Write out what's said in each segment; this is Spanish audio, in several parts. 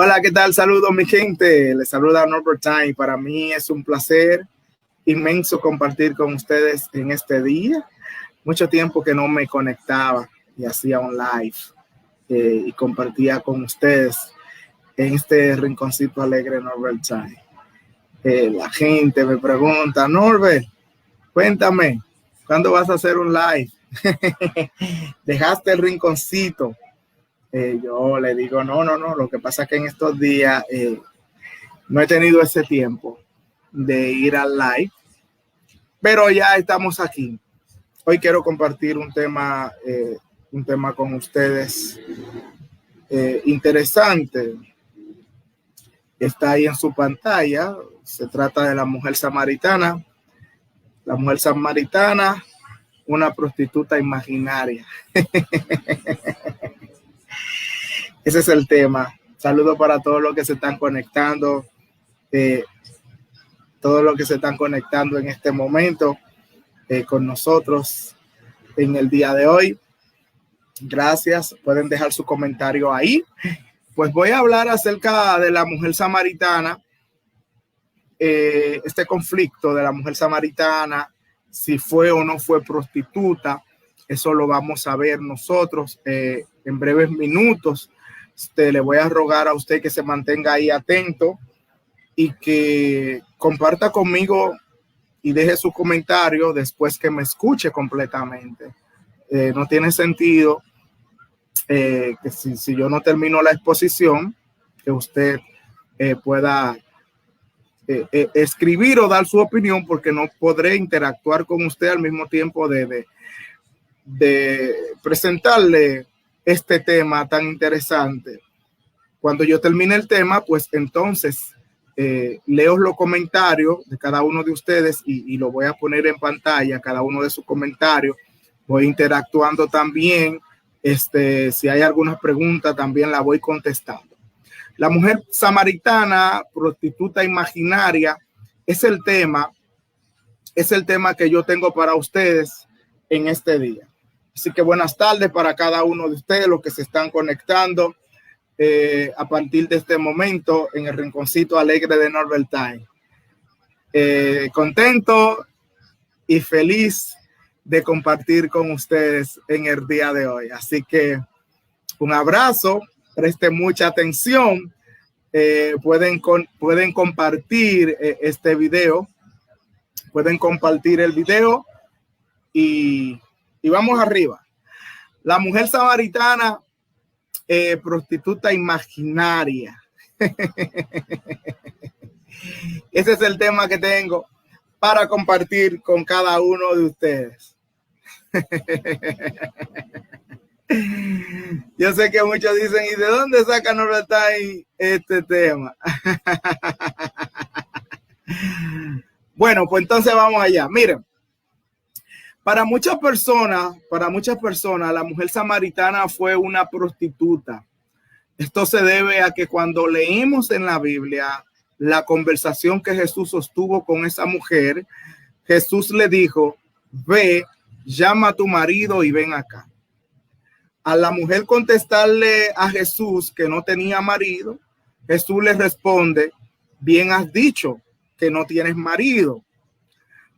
Hola, ¿qué tal? Saludos, mi gente. Les saluda Norbert Time. Para mí es un placer inmenso compartir con ustedes en este día. Mucho tiempo que no me conectaba y hacía un live y compartía con ustedes en este rinconcito alegre Norbert Time. La gente me pregunta, Norbert, cuéntame, ¿cuándo vas a hacer un live? Dejaste el rinconcito. Yo le digo, no, lo que pasa es que en estos días no he tenido ese tiempo de ir al live, pero ya estamos aquí. Hoy quiero compartir un tema con ustedes interesante. Está ahí en su pantalla. Se trata de la mujer samaritana. La mujer samaritana, una prostituta imaginaria. Ese es el tema. Saludos para todos los que se están conectando. Todos los que se están conectando en este momento con nosotros en el día de hoy. Gracias. Pueden dejar su comentario ahí. Pues voy a hablar acerca de la mujer samaritana, este conflicto de la mujer samaritana, si fue o no fue prostituta. Eso lo vamos a ver nosotros en breves minutos. Le voy a rogar a usted que se mantenga ahí atento y que comparta conmigo y deje su comentario después que me escuche completamente. No tiene sentido que si yo no termino la exposición, que usted pueda escribir o dar su opinión, porque no podré interactuar con usted al mismo tiempo de presentarle este tema tan interesante. Cuando yo termine el tema, pues entonces leo los comentarios de cada uno de ustedes y lo voy a poner en pantalla, cada uno de sus comentarios. Voy interactuando también. Si hay alguna pregunta, también la voy contestando. La mujer samaritana, prostituta imaginaria, es el tema que yo tengo para ustedes en este día. Así que buenas tardes para cada uno de ustedes, los que se están conectando a partir de este momento en el rinconcito alegre de Norbert Time. Contento y feliz de compartir con ustedes en el día de hoy. Así que un abrazo, preste mucha atención. Pueden compartir este video, pueden compartir el video y vamos arriba. La mujer samaritana, prostituta imaginaria. Ese es el tema que tengo para compartir con cada uno de ustedes. Yo sé que muchos dicen, ¿y de dónde saca Norbert Time este tema? Bueno, pues entonces vamos allá. Miren, para muchas personas, la mujer samaritana fue una prostituta. Esto se debe a que cuando leímos en la Biblia la conversación que Jesús sostuvo con esa mujer, Jesús le dijo, ve, llama a tu marido y ven acá. A la mujer contestarle a Jesús que no tenía marido, Jesús le responde, bien has dicho que no tienes marido,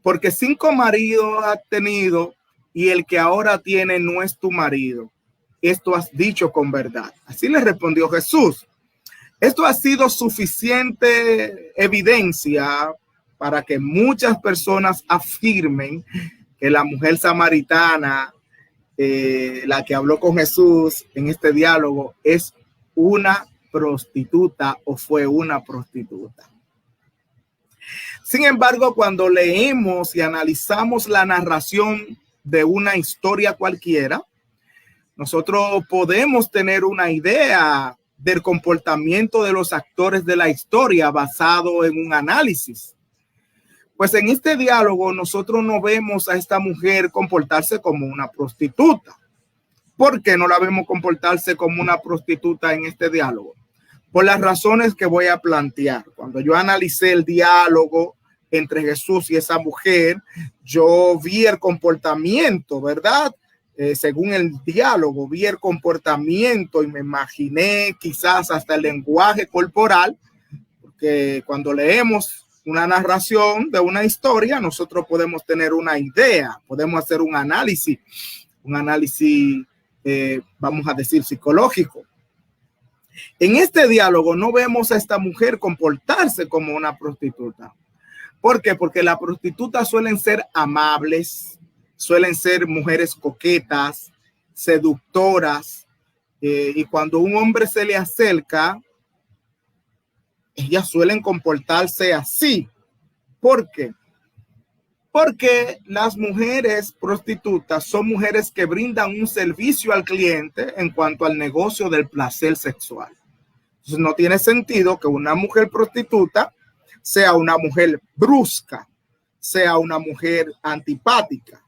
porque 5 maridos has tenido y el que ahora tiene no es tu marido. Esto has dicho con verdad. Así le respondió Jesús. Esto ha sido suficiente evidencia para que muchas personas afirmen que la mujer samaritana, la que habló con Jesús en este diálogo, es una prostituta o fue una prostituta. Sin embargo, cuando leemos y analizamos la narración de una historia cualquiera, nosotros podemos tener una idea del comportamiento de los actores de la historia basado en un análisis. Pues en este diálogo nosotros no vemos a esta mujer comportarse como una prostituta. ¿Por qué no la vemos comportarse como una prostituta en este diálogo? Por las razones que voy a plantear. Cuando yo analicé el diálogo entre Jesús y esa mujer, yo vi el comportamiento, ¿verdad? según el diálogo, vi el comportamiento y me imaginé quizás hasta el lenguaje corporal, porque cuando leemos una narración de una historia, nosotros podemos tener una idea, podemos hacer un análisis, vamos a decir, psicológico. En este diálogo no vemos a esta mujer comportarse como una prostituta. ¿Por qué? Porque las prostitutas suelen ser amables, suelen ser mujeres coquetas, seductoras, y cuando un hombre se le acerca, ellas suelen comportarse así. ¿Por qué? Porque las mujeres prostitutas son mujeres que brindan un servicio al cliente en cuanto al negocio del placer sexual. Entonces no tiene sentido que una mujer prostituta sea una mujer brusca, sea una mujer antipática.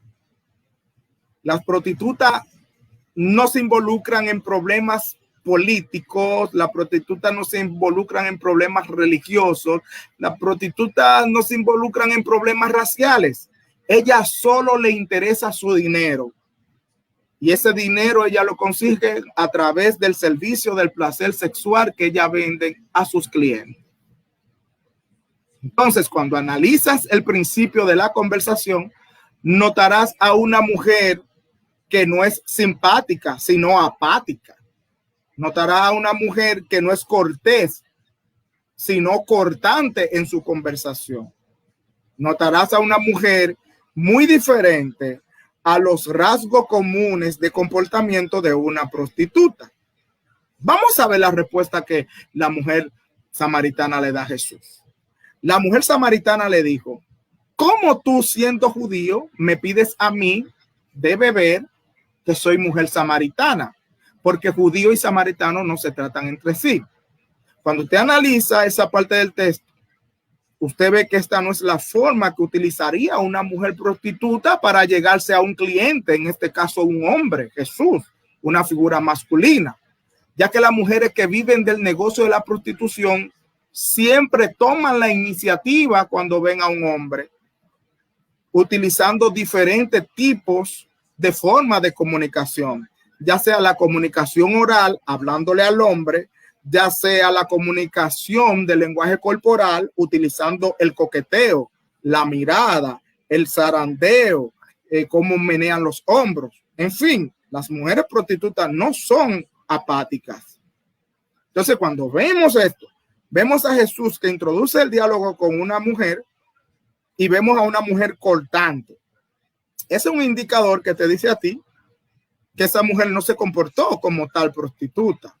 Las prostitutas no se involucran en problemas políticos, las prostitutas no se involucran en problemas religiosos, las prostitutas no se involucran en problemas raciales. Ella solo le interesa su dinero. Y ese dinero ella lo consigue a través del servicio del placer sexual que ella vende a sus clientes. Entonces, cuando analizas el principio de la conversación, notarás a una mujer que no es simpática, sino apática. Notarás a una mujer que no es cortés, sino cortante en su conversación. Notarás a una mujer muy diferente a los rasgos comunes de comportamiento de una prostituta. Vamos a ver la respuesta que la mujer samaritana le da a Jesús. La mujer samaritana le dijo: ¿cómo tú, siendo judío, me pides a mí de beber, que soy mujer samaritana? Porque judío y samaritano no se tratan entre sí. Cuando usted analiza esa parte del texto, usted ve que esta no es la forma que utilizaría una mujer prostituta para llegarse a un cliente, en este caso un hombre, Jesús, una figura masculina, ya que las mujeres que viven del negocio de la prostitución siempre toman la iniciativa cuando ven a un hombre, utilizando diferentes tipos de forma de comunicación, ya sea la comunicación oral, hablándole al hombre, ya sea la comunicación del lenguaje corporal, utilizando el coqueteo, la mirada, el zarandeo, cómo menean los hombros. En fin, las mujeres prostitutas no son apáticas. Entonces, cuando vemos esto, vemos a Jesús que introduce el diálogo con una mujer y vemos a una mujer cortante. Ese es un indicador que te dice a ti que esa mujer no se comportó como tal prostituta.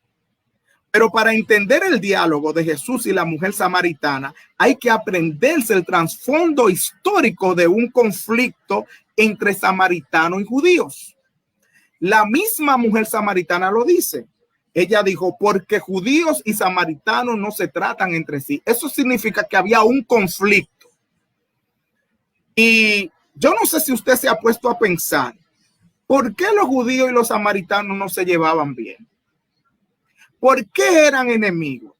Pero para entender el diálogo de Jesús y la mujer samaritana, hay que aprenderse el trasfondo histórico de un conflicto entre samaritanos y judíos. La misma mujer samaritana lo dice. Ella dijo: porque judíos y samaritanos no se tratan entre sí. Eso significa que había un conflicto. Y yo no sé si usted se ha puesto a pensar, ¿por qué los judíos y los samaritanos no se llevaban bien? ¿Por qué eran enemigos?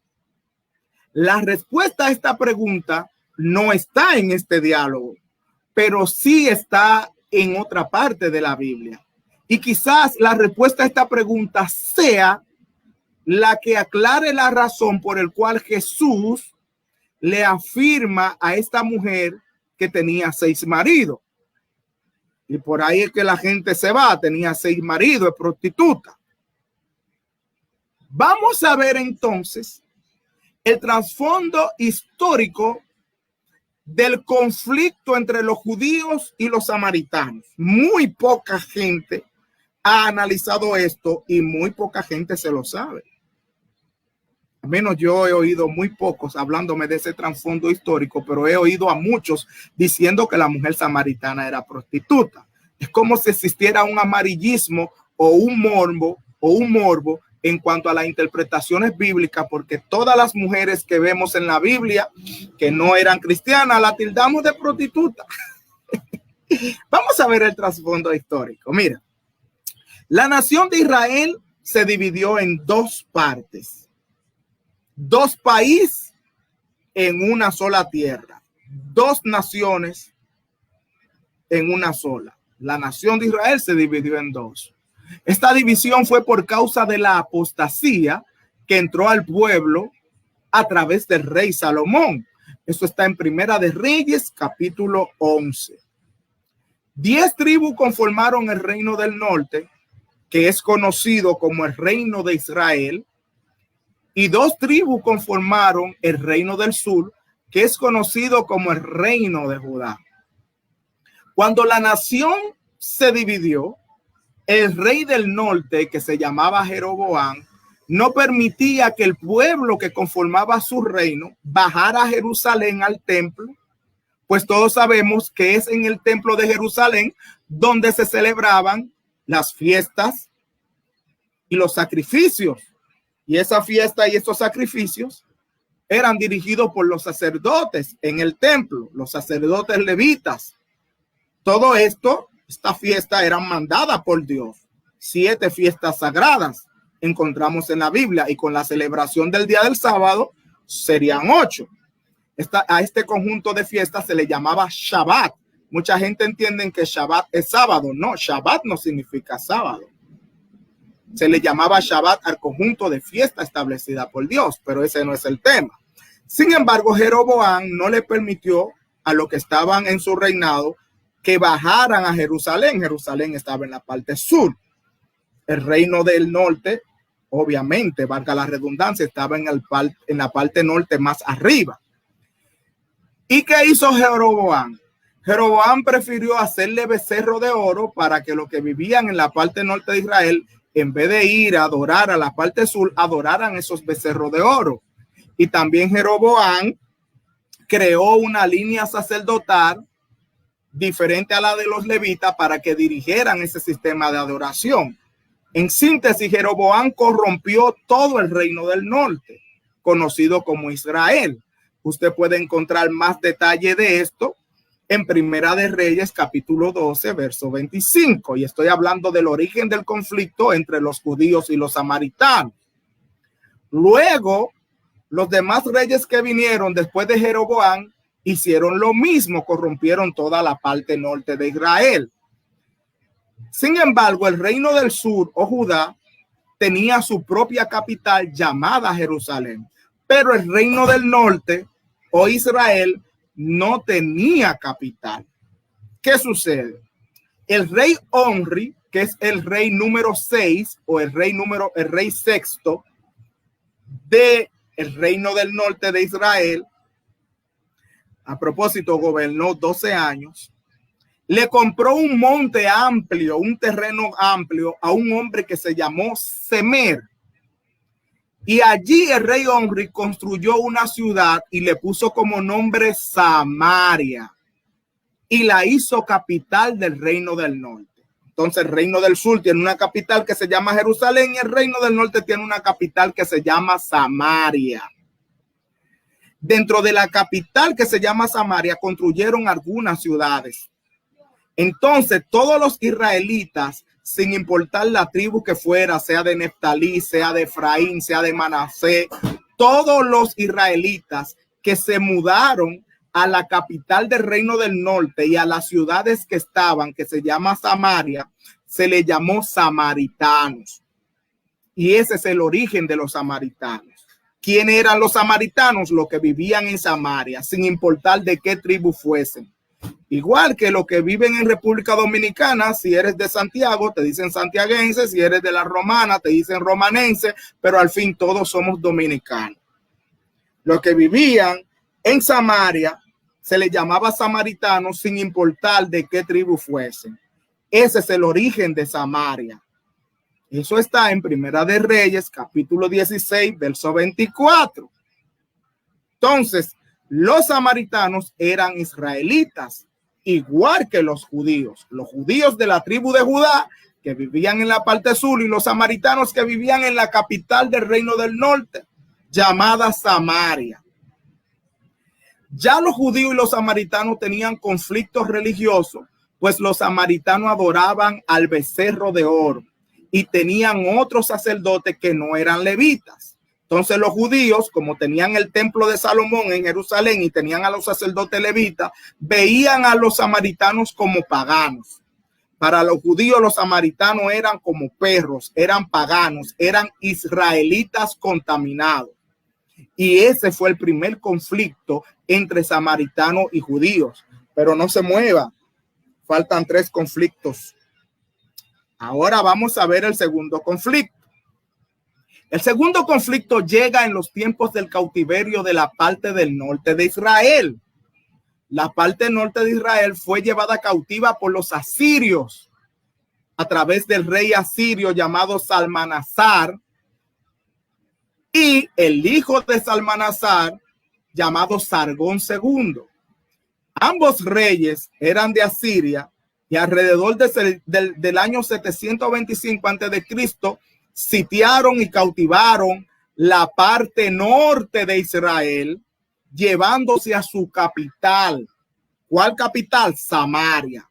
La respuesta a esta pregunta no está en este diálogo, pero sí está en otra parte de la Biblia. Y quizás la respuesta a esta pregunta sea la que aclare la razón por el cual Jesús le afirma a esta mujer que tenía 6 maridos. Y por ahí es que la gente se va, tenía 6 maridos, es prostituta. Vamos a ver entonces el trasfondo histórico del conflicto entre los judíos y los samaritanos. Muy poca gente ha analizado esto y muy poca gente se lo sabe. Al menos yo he oído muy pocos hablándome de ese trasfondo histórico, pero he oído a muchos diciendo que la mujer samaritana era prostituta. Es como si existiera un amarillismo o un morbo en cuanto a las interpretaciones bíblicas, porque todas las mujeres que vemos en la Biblia que no eran cristianas, la tildamos de prostituta. Vamos a ver el trasfondo histórico. Mira, la nación de Israel se dividió en 2 partes. 2 países en una sola tierra. 2 naciones en una sola. La nación de Israel se dividió en dos. Esta división fue por causa de la apostasía que entró al pueblo a través del rey Salomón. Eso está en Primera de Reyes, capítulo 11. 10 tribus conformaron el reino del norte, que es conocido como el reino de Israel, y 2 tribus conformaron el reino del sur, que es conocido como el reino de Judá. Cuando la nación se dividió, el rey del norte, que se llamaba Jeroboam, no permitía que el pueblo que conformaba su reino bajara a Jerusalén al templo, pues todos sabemos que es en el templo de Jerusalén donde se celebraban las fiestas y los sacrificios. Y esa fiesta y estos sacrificios eran dirigidos por los sacerdotes en el templo, los sacerdotes levitas. Todo esto, esta fiesta eran mandadas por Dios. 7 fiestas sagradas encontramos en la Biblia, y con la celebración del día del sábado serían 8. A este conjunto de fiestas se le llamaba Shabbat. Mucha gente entiende que Shabbat es sábado. No, Shabbat no significa sábado. Se le llamaba Shabbat al conjunto de fiestas establecida por Dios, pero ese no es el tema. Sin embargo, Jeroboam no le permitió a los que estaban en su reinado que bajaran a Jerusalén. Jerusalén estaba en la parte sur. El reino del norte, obviamente, valga la redundancia, estaba en la parte norte más arriba. ¿Y qué hizo Jeroboam? Jeroboam prefirió hacerle becerro de oro para que los que vivían en la parte norte de Israel, en vez de ir a adorar a la parte sur, adoraran esos becerros de oro. Y también Jeroboam creó una línea sacerdotal diferente a la de los levitas para que dirigieran ese sistema de adoración. En síntesis, Jeroboam corrompió todo el reino del norte, conocido como Israel. Usted puede encontrar más detalle de esto en Primera de Reyes, capítulo 12, verso 25. Y estoy hablando del origen del conflicto entre los judíos y los samaritanos. Luego, los demás reyes que vinieron después de Jeroboam hicieron lo mismo, corrompieron toda la parte norte de Israel. Sin embargo, el reino del sur, o Judá, tenía su propia capital llamada Jerusalén, pero el reino del norte, o Israel, no tenía capital. ¿Qué sucede? El rey Omri, que es el rey número 6 o el rey sexto de el reino del norte de Israel, a propósito, gobernó 12 años, le compró un monte amplio, un terreno amplio a un hombre que se llamó Semer. Y allí el rey Omri construyó una ciudad y le puso como nombre Samaria y la hizo capital del reino del norte. Entonces el reino del sur tiene una capital que se llama Jerusalén y el reino del norte tiene una capital que se llama Samaria. Dentro de la capital que se llama Samaria construyeron algunas ciudades. Entonces todos los israelitas, sin importar la tribu que fuera, sea de Neftalí, sea de Efraín, sea de Manasés, todos los israelitas que se mudaron a la capital del reino del norte y a las ciudades que estaban, que se llama Samaria, se le llamó samaritanos. Y ese es el origen de los samaritanos. ¿Quiénes eran los samaritanos? Los que vivían en Samaria, sin importar de qué tribu fuesen. Igual que los que viven en República Dominicana, si eres de Santiago, te dicen santiaguense, si eres de la Romana, te dicen romanense, pero al fin todos somos dominicanos. Los que vivían en Samaria se les llamaba samaritanos sin importar de qué tribu fuesen. Ese es el origen de Samaria. Eso está en Primera de Reyes, capítulo 16, verso 24. Entonces, los samaritanos eran israelitas, igual que los judíos de la tribu de Judá que vivían en la parte sur y los samaritanos que vivían en la capital del reino del norte, llamada Samaria. Ya los judíos y los samaritanos tenían conflictos religiosos, pues los samaritanos adoraban al becerro de oro y tenían otros sacerdotes que no eran levitas. Entonces los judíos, como tenían el templo de Salomón en Jerusalén y tenían a los sacerdotes levitas, veían a los samaritanos como paganos. Para los judíos, los samaritanos eran como perros, eran paganos, eran israelitas contaminados. Y ese fue el primer conflicto entre samaritanos y judíos. Pero no se mueva, faltan 3 conflictos. Ahora vamos a ver el segundo conflicto. El segundo conflicto llega en los tiempos del cautiverio de la parte del norte de Israel. La parte norte de Israel fue llevada cautiva por los asirios a través del rey asirio llamado Salmanasar y el hijo de Salmanasar llamado Sargón II. Ambos reyes eran de Asiria y alrededor del año 725 a.C. sitiaron y cautivaron la parte norte de Israel, llevándose a su capital. ¿Cuál capital? Samaria.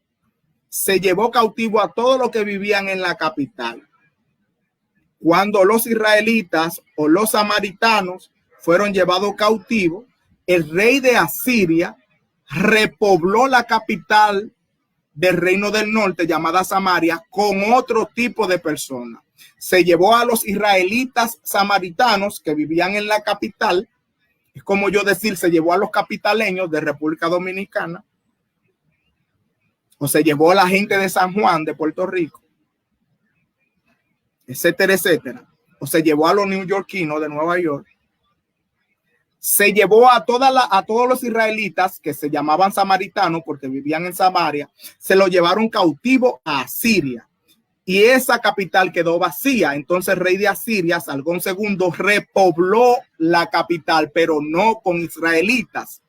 Se llevó cautivo a todos los que vivían en la capital. Cuando los israelitas o los samaritanos fueron llevados cautivos, el rey de Asiria repobló la capital del reino del norte, llamada Samaria, con otro tipo de personas. Se llevó a los israelitas samaritanos que vivían en la capital. Es como yo decir, se llevó a los capitaleños de República Dominicana, o se llevó a la gente de San Juan, de Puerto Rico, etcétera, etcétera, o se llevó a los neoyorquinos de Nueva York. Se llevó a todos los israelitas que se llamaban samaritanos porque vivían en Samaria, se lo llevaron cautivo a Asiria y esa capital quedó vacía. Entonces el rey de Asiria, Sargón II, repobló la capital, pero no con israelitas,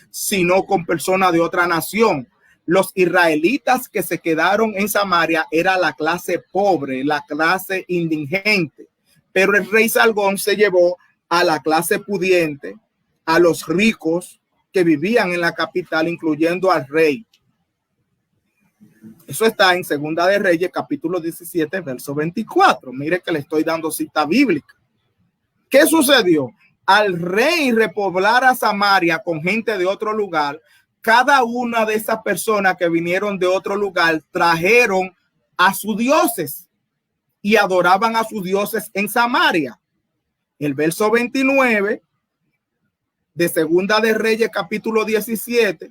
sino con personas de otra nación. Los israelitas que se quedaron en Samaria era la clase pobre, la clase indigente, pero el rey Sargón se llevó a la clase pudiente, a los ricos que vivían en la capital, incluyendo al rey. Eso está en Segunda de Reyes, capítulo 17, verso 24. Mire que le estoy dando cita bíblica. ¿Qué sucedió? Al rey repoblar a Samaria con gente de otro lugar, cada una de esas personas que vinieron de otro lugar trajeron a sus dioses y adoraban a sus dioses en Samaria. El verso 29 de Segunda de Reyes, capítulo 17,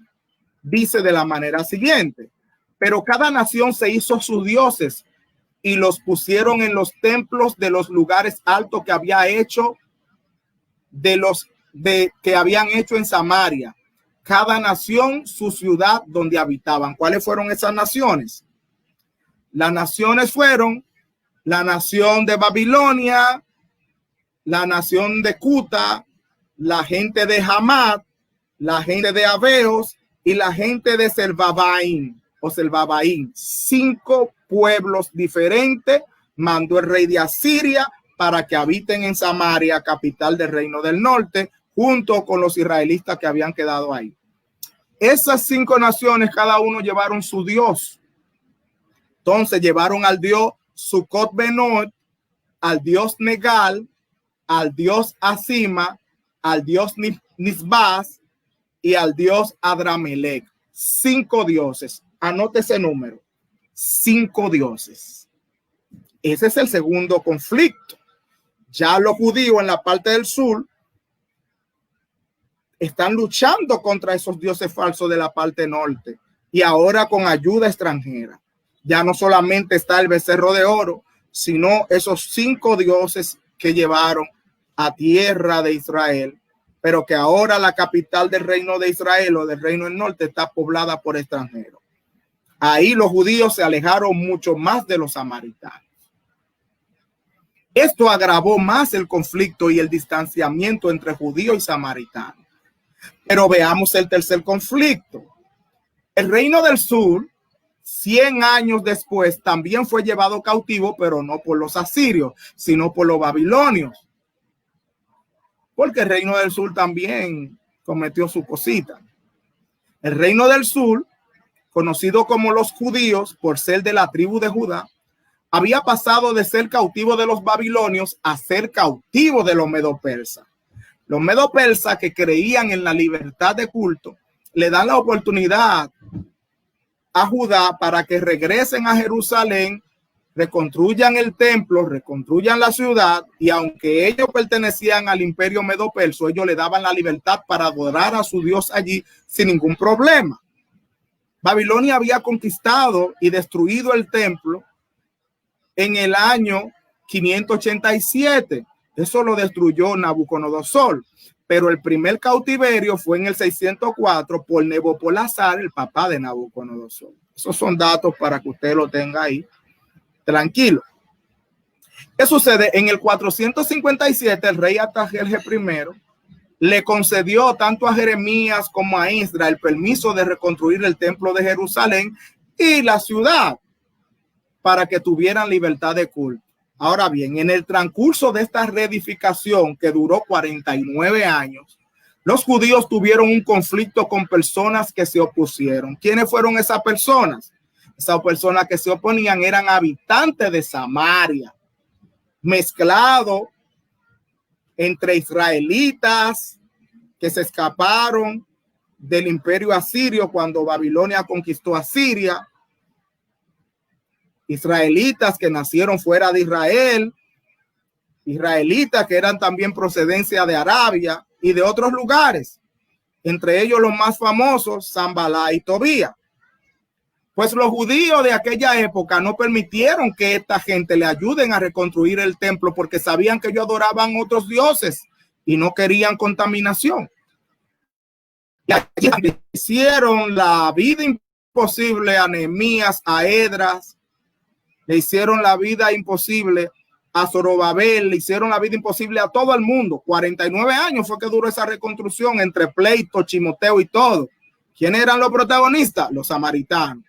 dice de la manera siguiente: pero cada nación se hizo sus dioses y los pusieron en los templos de los lugares altos que había hecho que habían hecho en Samaria. Cada nación su ciudad donde habitaban. ¿Cuáles fueron esas naciones? Las naciones fueron la nación de Babilonia, la nación de Cuta, la gente de Hamat, la gente de Abeos y la gente de Selbabaín o Selbabaín. 5 pueblos diferentes mandó el rey de Asiria para que habiten en Samaria, capital del reino del norte, junto con los israelitas que habían quedado ahí. Esas 5 naciones, cada uno llevaron su dios. Entonces llevaron al dios Sucot Benot, al dios Negal, al dios Asima, al dios Nisbaz y al dios Adramelech. 5 dioses. Anote ese número. 5 dioses. Ese es el segundo conflicto. Ya los judíos en la parte del sur están luchando contra esos dioses falsos de la parte norte y ahora con ayuda extranjera. Ya no solamente está el becerro de oro, sino esos 5 dioses que llevaron a tierra de Israel, pero que ahora la capital del reino de Israel o del reino del norte está poblada por extranjeros. Ahí los judíos se alejaron mucho más de los samaritanos. Esto agravó más el conflicto y el distanciamiento entre judíos y samaritanos. Pero veamos el tercer conflicto. El reino del sur, 100 años después, también fue llevado cautivo, pero no por los asirios, sino por los babilonios. Porque el reino del sur también cometió su cosita. El reino del sur, conocido como los judíos por ser de la tribu de Judá, había pasado de ser cautivo de los babilonios a ser cautivo de los medo-persas. Los medo-persas, que creían en la libertad de culto, le dan la oportunidad a Judá para que regresen a Jerusalén, reconstruyan el templo, reconstruyan la ciudad, y aunque ellos pertenecían al imperio medo-perso, ellos le daban la libertad para adorar a su Dios allí sin ningún problema. Babilonia había conquistado y destruido el templo en el año 587. Eso lo destruyó Nabucodonosor, pero el primer cautiverio fue en el 604 por Nabopolassar, el papá de Nabucodonosor. Esos son datos para que usted lo tenga ahí tranquilo. ¿Qué sucede? En el 457 el rey Artajerjes I le concedió tanto a Jeremías como a Esdras el permiso de reconstruir el templo de Jerusalén y la ciudad para que tuvieran libertad de culto. Ahora bien, en el transcurso de esta reedificación, que duró 49 años, los judíos tuvieron un conflicto con personas que se opusieron. ¿Quiénes fueron esas personas? Esas personas que se oponían eran habitantes de Samaria, mezclados entre israelitas que se escaparon del imperio asirio cuando Babilonia conquistó a Siria, israelitas que nacieron fuera de Israel, israelitas que eran también procedencia de Arabia y de otros lugares, entre ellos los más famosos, Sanballat y Tobías. Pues los judíos de aquella época no permitieron que esta gente le ayuden a reconstruir el templo porque sabían que ellos adoraban otros dioses y no querían contaminación. Y hicieron la vida imposible a Nehemías, a Esdras, le hicieron la vida imposible a Zorobabel, le hicieron la vida imposible a todo el mundo. 49 años fue que duró esa reconstrucción entre pleito, chimoteo y todo. ¿Quiénes eran los protagonistas? Los samaritanos.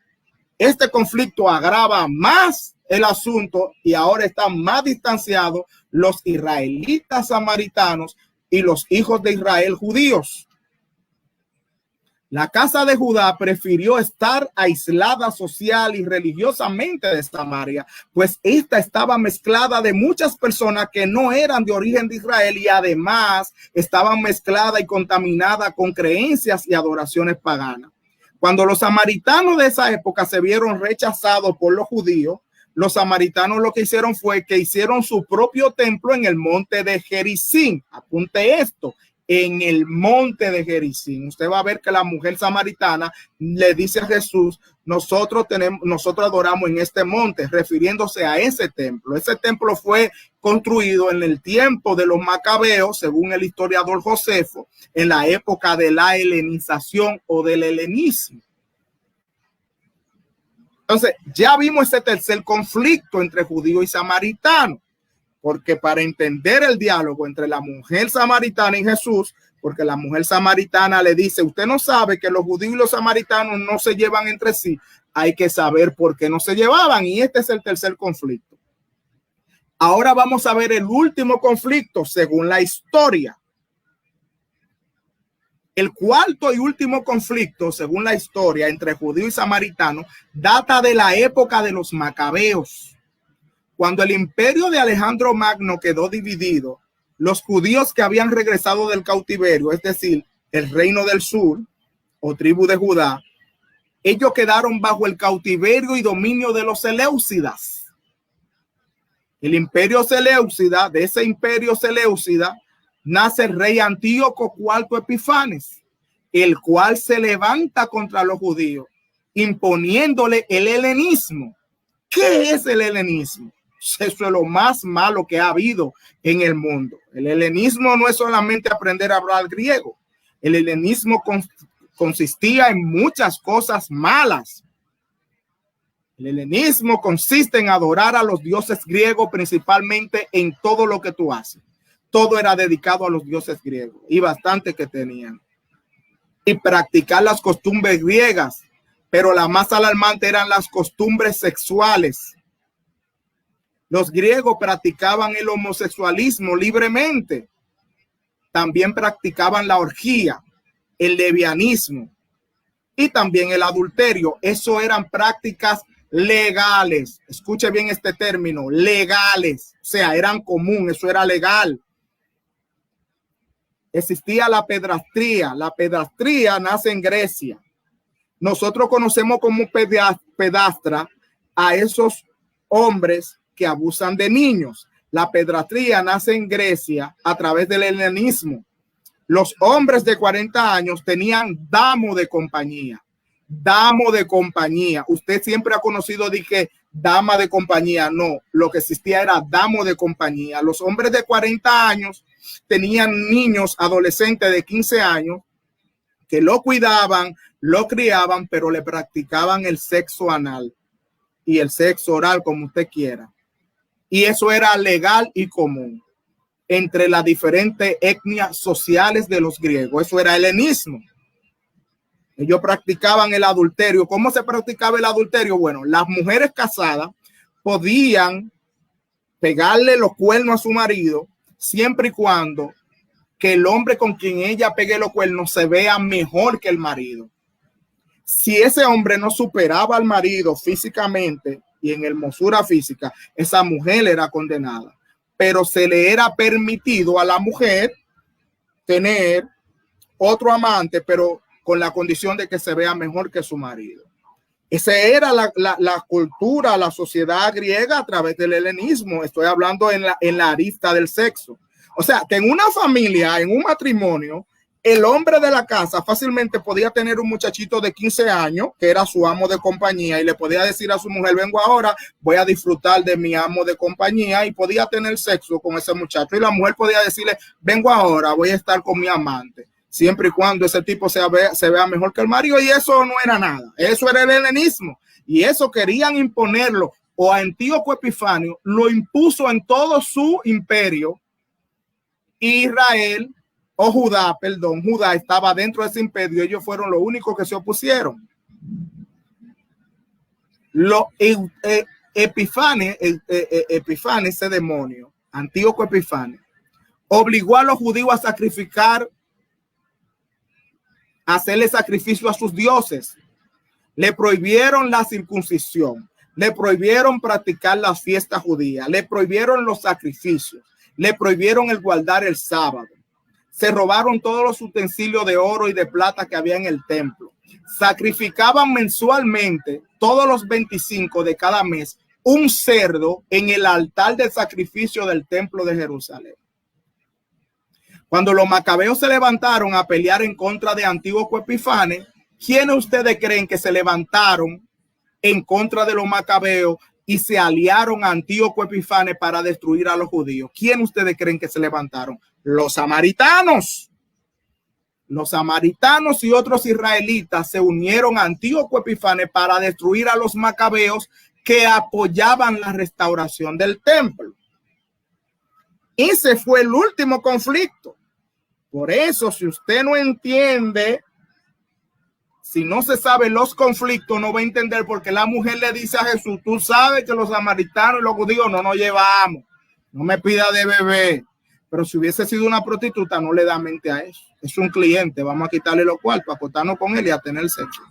Este conflicto agrava más el asunto y ahora están más distanciados los israelitas samaritanos y los hijos de Israel judíos. La casa de Judá prefirió estar aislada social y religiosamente de Samaria, pues esta estaba mezclada de muchas personas que no eran de origen de Israel y además estaban mezclada y contaminada con creencias y adoraciones paganas. Cuando los samaritanos de esa época se vieron rechazados por los judíos, los samaritanos lo que hicieron fue que hicieron su propio templo en el monte de Gerizim. Apunte esto, en el monte de Gerizim. Usted va a ver que la mujer samaritana le dice a Jesús, nosotros adoramos en este monte, refiriéndose a ese templo. Ese templo fue construido en el tiempo de los macabeos, según el historiador Josefo, en la época de la helenización o del helenismo. Entonces, ya vimos ese tercer conflicto entre judío y samaritano, porque para entender el diálogo entre la mujer samaritana y Jesús, porque la mujer samaritana le dice, usted no sabe que los judíos y los samaritanos no se llevan entre sí, hay que saber por qué no se llevaban, y este es el tercer conflicto. Ahora vamos a ver el último conflicto según la historia. El cuarto y último conflicto, según la historia, entre judío y samaritano, data de la época de los macabeos. Cuando el imperio de Alejandro Magno quedó dividido, los judíos que habían regresado del cautiverio, es decir, el reino del sur o tribu de Judá, ellos quedaron bajo el cautiverio y dominio de los Seleucidas. El imperio Seleucida, de ese imperio Seleucida, nace el rey Antíoco IV Epifanes, el cual se levanta contra los judíos, imponiéndole el helenismo. ¿Qué es el helenismo? Eso es lo más malo que ha habido en el mundo. El helenismo no es solamente aprender a hablar griego. El helenismo consistía en muchas cosas malas. El helenismo consiste en adorar a los dioses griegos, principalmente en todo lo que tú haces. Todo era dedicado a los dioses griegos y bastante que tenían. Y practicar las costumbres griegas, pero la más alarmante eran las costumbres sexuales. Los griegos practicaban el homosexualismo libremente. También practicaban la orgía, el lesbianismo y también el adulterio. Eso eran prácticas legales. Escuche bien este término, legales. O sea, eran común, eso era legal. Existía la pedrastría. La pedrastría nace en Grecia. nosotros conocemos como pedastra a esos hombres que abusan de niños. La pedrastría nace en Grecia a través del helenismo. Los hombres de 40 años tenían damo de compañía. Damo de compañía. Usted siempre ha conocido, dije, dama de compañía. No, lo que existía era damo de compañía. Los hombres de 40 años tenían niños, adolescentes de 15 años, que lo cuidaban, lo criaban, pero le practicaban el sexo anal y el sexo oral, como usted quiera. Y eso era legal y común entre las diferentes etnias sociales de los griegos. Eso era helenismo. Ellos practicaban el adulterio. ¿Cómo se practicaba el adulterio? Bueno, las mujeres casadas podían pegarle los cuernos a su marido siempre y cuando que el hombre con quien ella pegue los cuernos se vea mejor que el marido. Si ese hombre no superaba al marido físicamente y en hermosura física, esa mujer era condenada. Pero se le era permitido a la mujer tener otro amante, pero con la condición de que se vea mejor que su marido. Esa era la cultura, la sociedad griega a través del helenismo. Estoy hablando en la arista del sexo. O sea, que en una familia, en un matrimonio, el hombre de la casa fácilmente podía tener un muchachito de 15 años que era su amo de compañía y le podía decir a su mujer, vengo ahora, voy a disfrutar de mi amo de compañía, y podía tener sexo con ese muchacho, y la mujer podía decirle, vengo ahora, voy a estar con mi amante, siempre y cuando ese tipo se vea mejor que el marido. Y eso no era nada, eso era el helenismo, y eso querían imponerlo, o Antíoco Epifanio lo impuso en todo su imperio. Israel o Judá, perdón, Judá estaba dentro de ese imperio. Ellos fueron los únicos que se opusieron. Epifanes, ese demonio, Antíoco Epifanes, obligó a los judíos a sacrificar, a hacerle sacrificio a sus dioses. Le prohibieron la circuncisión, le prohibieron practicar las fiestas judías, le prohibieron los sacrificios, le prohibieron el guardar el sábado. Se robaron todos los utensilios de oro y de plata que había en el templo. Sacrificaban mensualmente, todos los 25 de cada mes, un cerdo en el altar del sacrificio del templo de Jerusalén. Cuando los macabeos se levantaron a pelear en contra de Antíoco Epifanes, ¿quiénes ustedes creen que se levantaron en contra de los macabeos y se aliaron a Antíoco Epifanes para destruir a los judíos? ¿Quién ustedes creen que se levantaron? Los samaritanos. Los samaritanos y otros israelitas se unieron a Antíoco Epifanes para destruir a los macabeos que apoyaban la restauración del templo. Ese fue el último conflicto. Por eso, si usted no entiende, si no se sabe los conflictos, no va a entender por qué la mujer le dice a Jesús, tú sabes que los samaritanos y los judíos no nos llevamos, no me pida de beber. Pero si hubiese sido una prostituta, no le da mente a eso. Es un cliente, vamos a quitarle los cuartos, acostarnos con él y a tener sexo.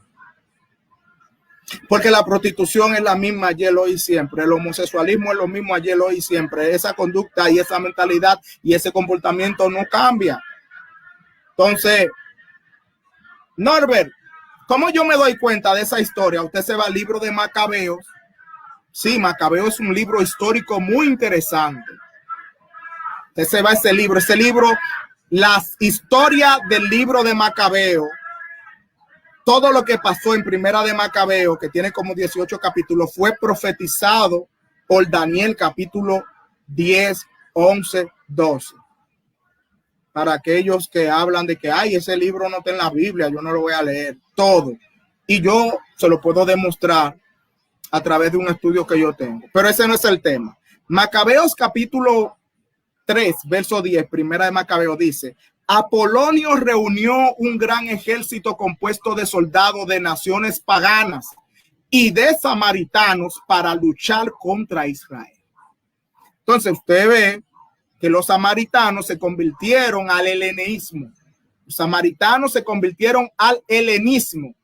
Porque la prostitución es la misma ayer, hoy y siempre. El homosexualismo es lo mismo ayer, hoy y siempre. Esa conducta y esa mentalidad y ese comportamiento no cambia. Entonces, Norbert, ¿cómo yo me doy cuenta de esa historia? Usted se va al libro de Macabeos. Sí, Macabeo es un libro histórico muy interesante. Usted se va a ese libro, las historias del libro de Macabeo, todo lo que pasó en Primera de Macabeo, que tiene como 18 capítulos, fue profetizado por Daniel capítulo 10, 11, 12. Para aquellos que hablan de que ay, ese libro no está en la Biblia, yo no lo voy a leer, todo. Y yo se lo puedo demostrar a través de un estudio que yo tengo. Pero ese no es el tema. Macabeos capítulo 3, verso 10, Primera de Macabeo dice, Apolonio reunió un gran ejército compuesto de soldados de naciones paganas y de samaritanos para luchar contra Israel. Entonces usted ve que los samaritanos se convirtieron al helenismo. Los samaritanos se convirtieron al helenismo.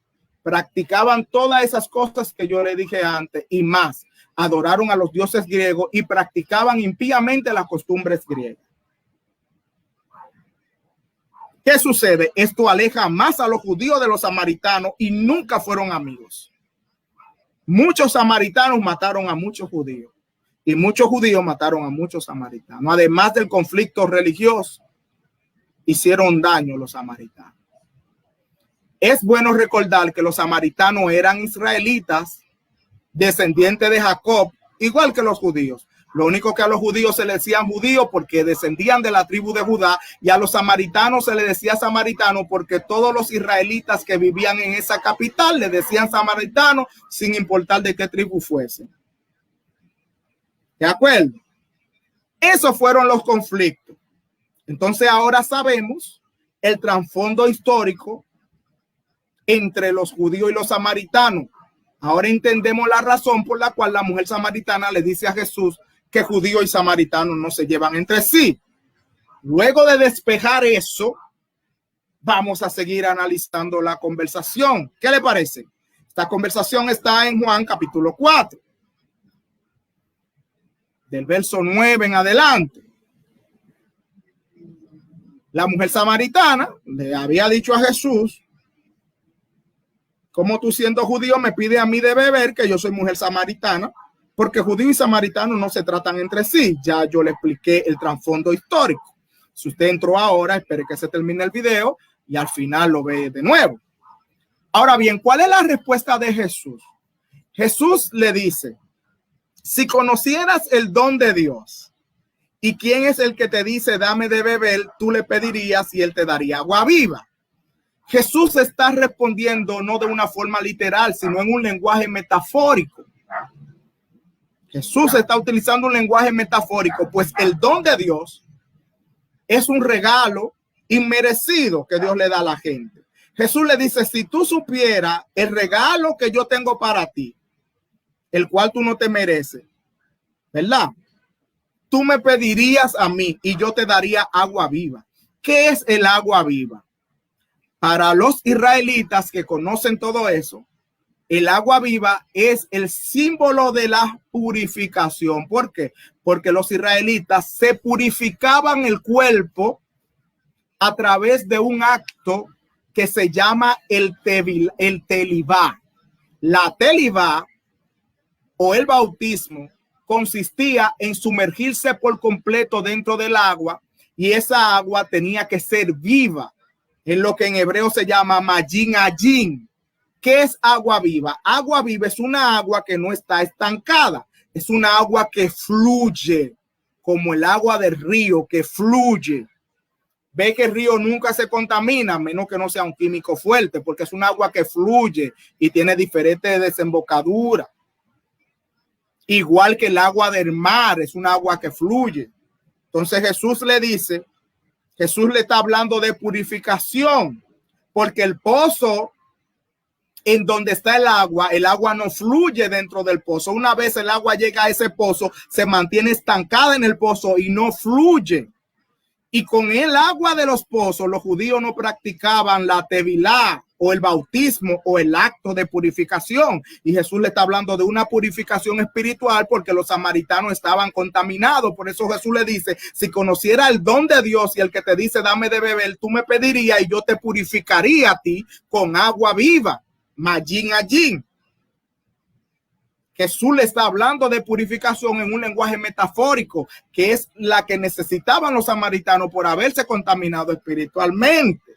Practicaban todas esas cosas que yo le dije antes y más. Adoraron a los dioses griegos y practicaban impíamente las costumbres griegas. ¿Qué sucede? Esto aleja más a los judíos de los samaritanos y nunca fueron amigos. Muchos samaritanos mataron a muchos judíos y muchos judíos mataron a muchos samaritanos. Además del conflicto religioso, hicieron daño los samaritanos. Es bueno recordar que los samaritanos eran israelitas, descendientes de Jacob, igual que los judíos. Lo único que a los judíos se les decían judíos porque descendían de la tribu de Judá, y a los samaritanos se les decía samaritano porque todos los israelitas que vivían en esa capital le decían samaritano sin importar de qué tribu fuesen. ¿De acuerdo? Esos fueron los conflictos. Entonces ahora sabemos el trasfondo histórico entre los judíos y los samaritanos. Ahora entendemos la razón por la cual la mujer samaritana le dice a Jesús que judío y samaritano no se llevan entre sí. Luego de despejar eso, vamos a seguir analizando la conversación. ¿Qué le parece? Esta conversación está en Juan capítulo 4, del verso 9 en adelante. La mujer samaritana le había dicho a Jesús: ¿cómo tú, siendo judío, me pides a mí de beber, que yo soy mujer samaritana? Porque judío y samaritano no se tratan entre sí. Ya yo le expliqué el trasfondo histórico. Si usted entró ahora, espere que se termine el video y al final lo ve de nuevo. Ahora bien, ¿cuál es la respuesta de Jesús? Jesús le dice: si conocieras el don de Dios y quién es el que te dice dame de beber, tú le pedirías y él te daría agua viva. Jesús está respondiendo no de una forma literal, sino en un lenguaje metafórico. Jesús está utilizando un lenguaje metafórico, pues el don de Dios es un regalo inmerecido que Dios le da a la gente. Jesús le dice: si tú supieras el regalo que yo tengo para ti, el cual tú no te mereces, ¿verdad? Tú me pedirías a mí y yo te daría agua viva. ¿Qué es el agua viva? Para los israelitas que conocen todo eso, el agua viva es el símbolo de la purificación. ¿Por qué? Porque los israelitas se purificaban el cuerpo a través de un acto que se llama el telibá. La telibá o el bautismo consistía en sumergirse por completo dentro del agua, y esa agua tenía que ser viva, en lo que en hebreo se llama majin ajin. ¿Qué es agua viva? Agua viva es una agua que no está estancada, es una agua que fluye, como el agua del río que fluye. Ve que el río nunca se contamina, menos que no sea un químico fuerte, porque es un agua que fluye y tiene diferentes desembocaduras. Igual que el agua del mar, es un agua que fluye. Entonces Jesús le dice, Jesús le está hablando de purificación, porque el pozo en donde está el agua no fluye dentro del pozo. Una vez el agua llega a ese pozo, se mantiene estancada en el pozo y no fluye. Y con el agua de los pozos, los judíos no practicaban la tevilá o el bautismo o el acto de purificación. Y Jesús le está hablando de una purificación espiritual, porque los samaritanos estaban contaminados. Por eso Jesús le dice: si conociera el don de Dios y el que te dice dame de beber, tú me pedirías y yo te purificaría a ti con agua viva. Majin ajin. Jesús le está hablando de purificación en un lenguaje metafórico, que es la que necesitaban los samaritanos por haberse contaminado espiritualmente.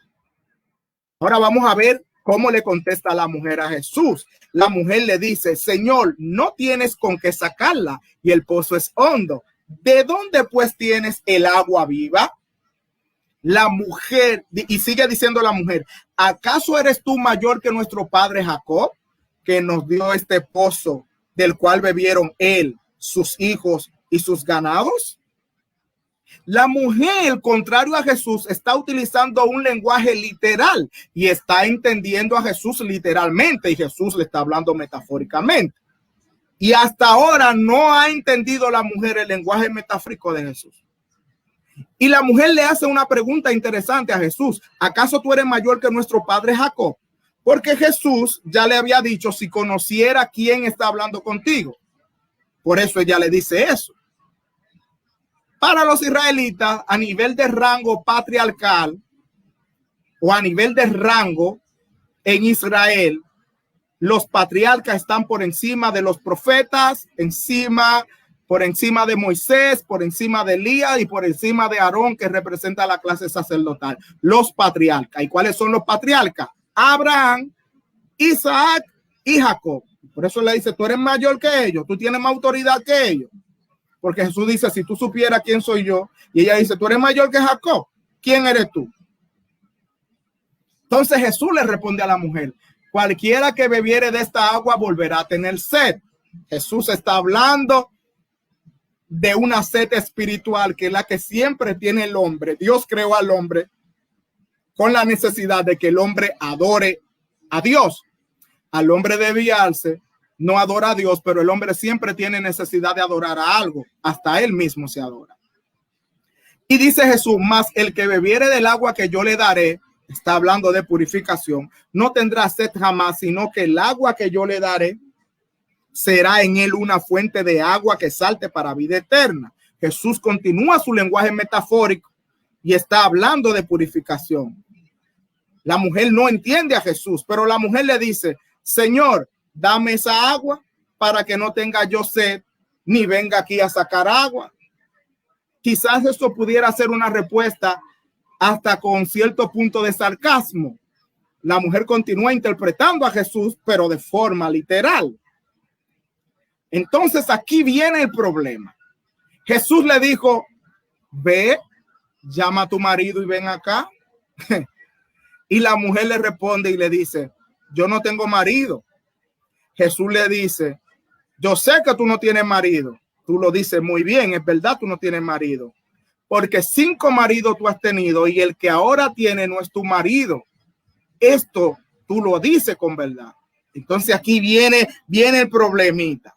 Ahora vamos a ver cómo le contesta la mujer a Jesús. La mujer le dice: Señor, no tienes con qué sacarla y el pozo es hondo. ¿De dónde pues tienes el agua viva? La mujer, y sigue diciendo la mujer: ¿acaso eres tú mayor que nuestro padre Jacob, que nos dio este pozo del cual bebieron él, sus hijos y sus ganados? La mujer, contrario a Jesús, está utilizando un lenguaje literal y está entendiendo a Jesús literalmente, y Jesús le está hablando metafóricamente. Y hasta ahora no ha entendido la mujer el lenguaje metafórico de Jesús. Y la mujer le hace una pregunta interesante a Jesús: ¿acaso tú eres mayor que nuestro padre Jacob? Porque Jesús ya le había dicho: si conociera quién está hablando contigo. Por eso ella le dice eso. Para los israelitas, a nivel de rango patriarcal, o a nivel de rango en Israel, los patriarcas están por encima de los profetas, por encima de Moisés, por encima de Elías y por encima de Aarón, que representa la clase sacerdotal. Los patriarcas. ¿Y cuáles son los patriarcas? Abraham, Isaac y Jacob. Por eso le dice, tú eres mayor que ellos, tú tienes más autoridad que ellos. Porque Jesús dice, si tú supieras quién soy yo, y ella dice, tú eres mayor que Jacob, ¿quién eres tú? Entonces Jesús le responde a la mujer, cualquiera que bebiere de esta agua volverá a tener sed. Jesús está hablando de una sed espiritual, que es la que siempre tiene el hombre. Dios creó al hombre con la necesidad de que el hombre adore a Dios. Al hombre desviarse, no adora a Dios, pero el hombre siempre tiene necesidad de adorar a algo. Hasta él mismo se adora. Y dice Jesús, mas el que bebiere del agua que yo le daré, está hablando de purificación, no tendrá sed jamás, sino que el agua que yo le daré será en él una fuente de agua que salte para vida eterna. Jesús continúa su lenguaje metafórico y está hablando de purificación. La mujer no entiende a Jesús, pero la mujer le dice, Señor, dame esa agua para que no tenga yo sed, ni venga aquí a sacar agua. Quizás esto pudiera ser una respuesta hasta con cierto punto de sarcasmo. La mujer continúa interpretando a Jesús, pero de forma literal. Entonces aquí viene el problema. Jesús le dijo, ve, llama a tu marido y ven acá. Y la mujer le responde y le dice, yo no tengo marido. Jesús le dice, yo sé que tú no tienes marido. Tú lo dices muy bien, es verdad, tú no tienes marido. Porque 5 maridos tú has tenido y el que ahora tiene no es tu marido. Esto tú lo dices con verdad. Entonces aquí viene el problemita.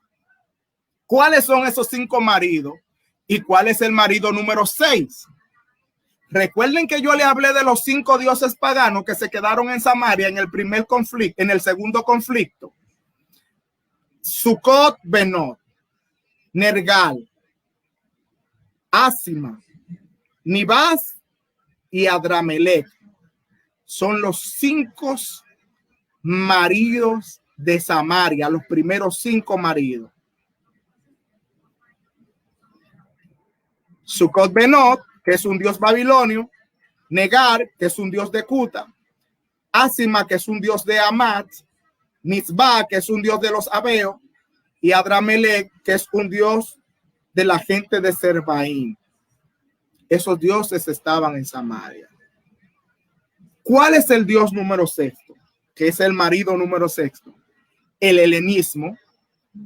¿Cuáles son esos 5 maridos? ¿Y cuál es el marido número 6? Recuerden que yo le hablé de los 5 dioses paganos que se quedaron en Samaria en el primer conflicto, en el segundo conflicto. Sucot Benot, Nergal, Asima, Nibás y Adramelech. Son los 5 maridos de Samaria, los primeros 5 maridos. Sucot Benot, que es un dios babilonio, Negar, que es un dios de Cuta, Asima, que es un dios de Amat, Nizba, que es un dios de los Abeos, y Adramelech, que es un dios de la gente de Serbaín. Esos dioses estaban en Samaria. ¿Cuál es el dios número 6? Que es el marido número 6. El helenismo.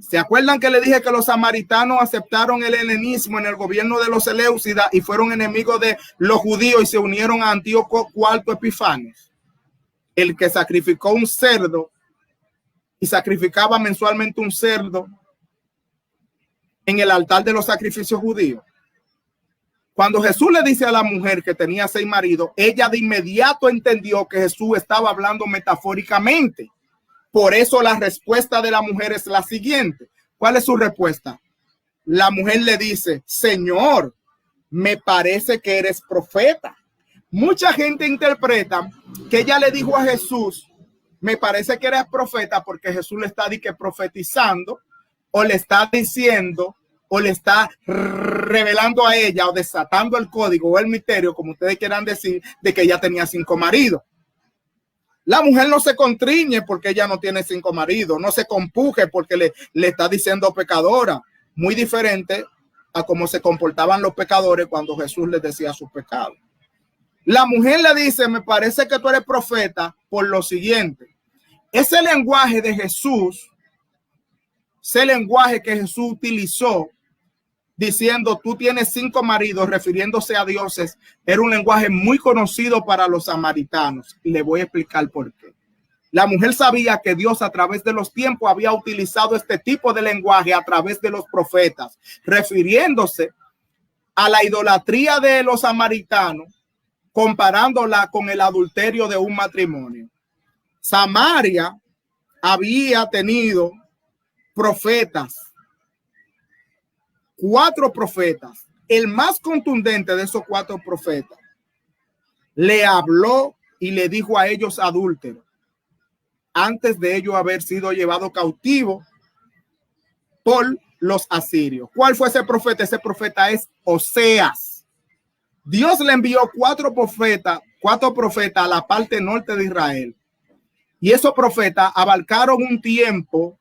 ¿Se acuerdan que le dije que los samaritanos aceptaron el helenismo en el gobierno de los Seleucidas y fueron enemigos de los judíos y se unieron a Antíoco IV Epifanes? El que sacrificó un cerdo y sacrificaba mensualmente un cerdo en el altar de los sacrificios judíos. Cuando Jesús le dice a la mujer que tenía 6 maridos, ella de inmediato entendió que Jesús estaba hablando metafóricamente. Por eso la respuesta de la mujer es la siguiente. ¿Cuál es su respuesta? La mujer le dice, Señor, me parece que eres profeta. Mucha gente interpreta que ella le dijo a Jesús, me parece que eres profeta, porque Jesús le está profetizando, o le está diciendo, o le está revelando a ella, o desatando el código o el misterio, como ustedes quieran decir, de que ella tenía 5 maridos. La mujer no se contriñe porque ella no tiene 5 maridos, no se compuje porque le está diciendo pecadora, muy diferente a cómo se comportaban los pecadores cuando Jesús les decía sus pecados. La mujer le dice, me parece que tú eres profeta por lo siguiente. Ese lenguaje de Jesús, ese lenguaje que Jesús utilizó diciendo tú tienes 5 maridos, refiriéndose a dioses, era un lenguaje muy conocido para los samaritanos. Y le voy a explicar por qué. La mujer sabía que Dios a través de los tiempos había utilizado este tipo de lenguaje a través de los profetas, refiriéndose a la idolatría de los samaritanos, comparándola con el adulterio de un matrimonio. Samaria había tenido profetas, 4 profetas. El más contundente de esos 4 profetas le habló y le dijo a ellos adúlteros, antes de ello haber sido llevado cautivo por los asirios. ¿Cuál fue ese profeta? Ese profeta es Oseas. Dios le envió cuatro profetas a la parte norte de Israel. Y esos profetas abarcaron un tiempo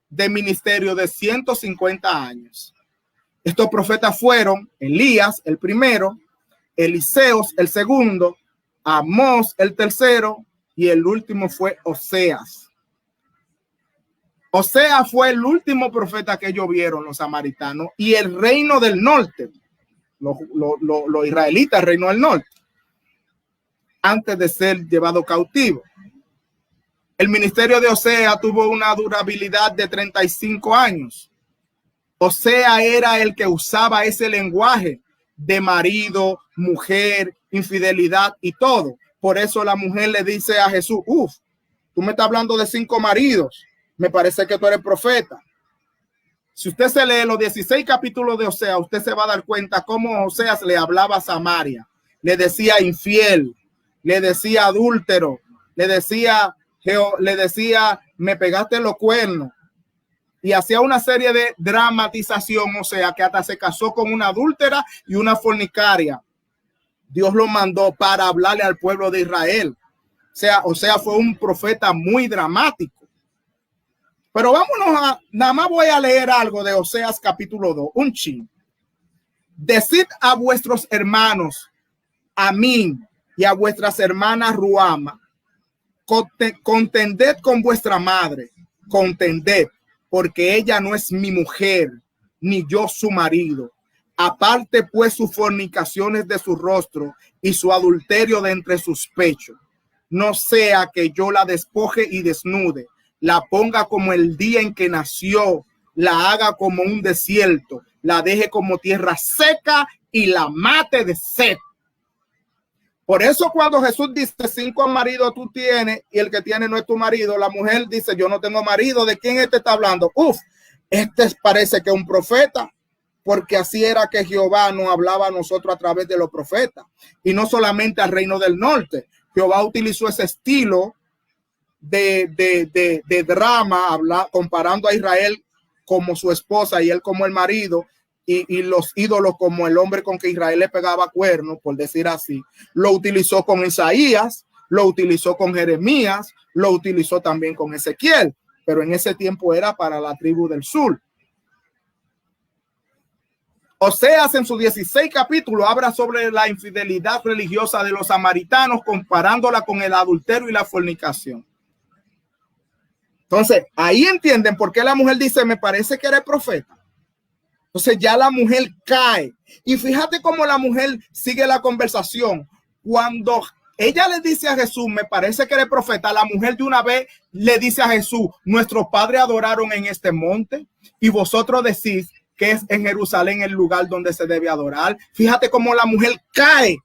de ministerio de 150 años. Estos profetas fueron Elías, el primero, Eliseos, el segundo, Amós, el tercero, y el último fue Oseas. Oseas fue el último profeta que ellos vieron, los samaritanos, y el reino del norte, los israelitas, el reino del norte, antes de ser llevado cautivo. El ministerio de Oseas tuvo una durabilidad de 35 años. Oseas era el que usaba ese lenguaje de marido, mujer, infidelidad y todo. Por eso la mujer le dice a Jesús, tú me estás hablando de 5 maridos. Me parece que tú eres profeta. Si usted se lee los 16 capítulos de Oseas, usted se va a dar cuenta cómo Oseas le hablaba a Samaria. Le decía infiel, le decía adúltero, le decía, me pegaste los cuernos. Y hacía una serie de dramatización, o sea, que hasta se casó con una adúltera y una fornicaria. Dios lo mandó para hablarle al pueblo de Israel. O sea, fue un profeta muy dramático. Pero vámonos nada más voy a leer algo de Oseas capítulo 2, un chin. Decid a vuestros hermanos, Amín, y a vuestras hermanas Ruama, contended con vuestra madre, contended, porque ella no es mi mujer, ni yo su marido. Aparte pues sus fornicaciones de su rostro y su adulterio de entre sus pechos. No sea que yo la despoje y desnude, la ponga como el día en que nació, la haga como un desierto, la deje como tierra seca y la mate de sed. Por eso cuando Jesús dice 5 maridos tú tienes y el que tiene no es tu marido, la mujer dice yo no tengo marido. ¿De quién este está hablando? Este parece que es un profeta, porque así era que Jehová nos hablaba a nosotros a través de los profetas. Y no solamente al reino del norte. Jehová utilizó ese estilo de drama, comparando a Israel como su esposa y él como el marido, y los ídolos como el hombre con que Israel le pegaba cuernos, por decir así. Lo utilizó con Isaías, lo utilizó con Jeremías, lo utilizó también con Ezequiel, pero en ese tiempo era para la tribu del sur. Oseas en sus 16 capítulos habla sobre la infidelidad religiosa de los samaritanos, comparándola con el adulterio y la fornicación. Entonces, ahí entienden por qué la mujer dice, me parece que eres profeta. Entonces ya la mujer cae. Y fíjate cómo la mujer sigue la conversación. Cuando ella le dice a Jesús, me parece que eres profeta, la mujer de una vez le dice a Jesús, nuestros padres adoraron en este monte y vosotros decís que es en Jerusalén el lugar donde se debe adorar. Fíjate cómo la mujer cae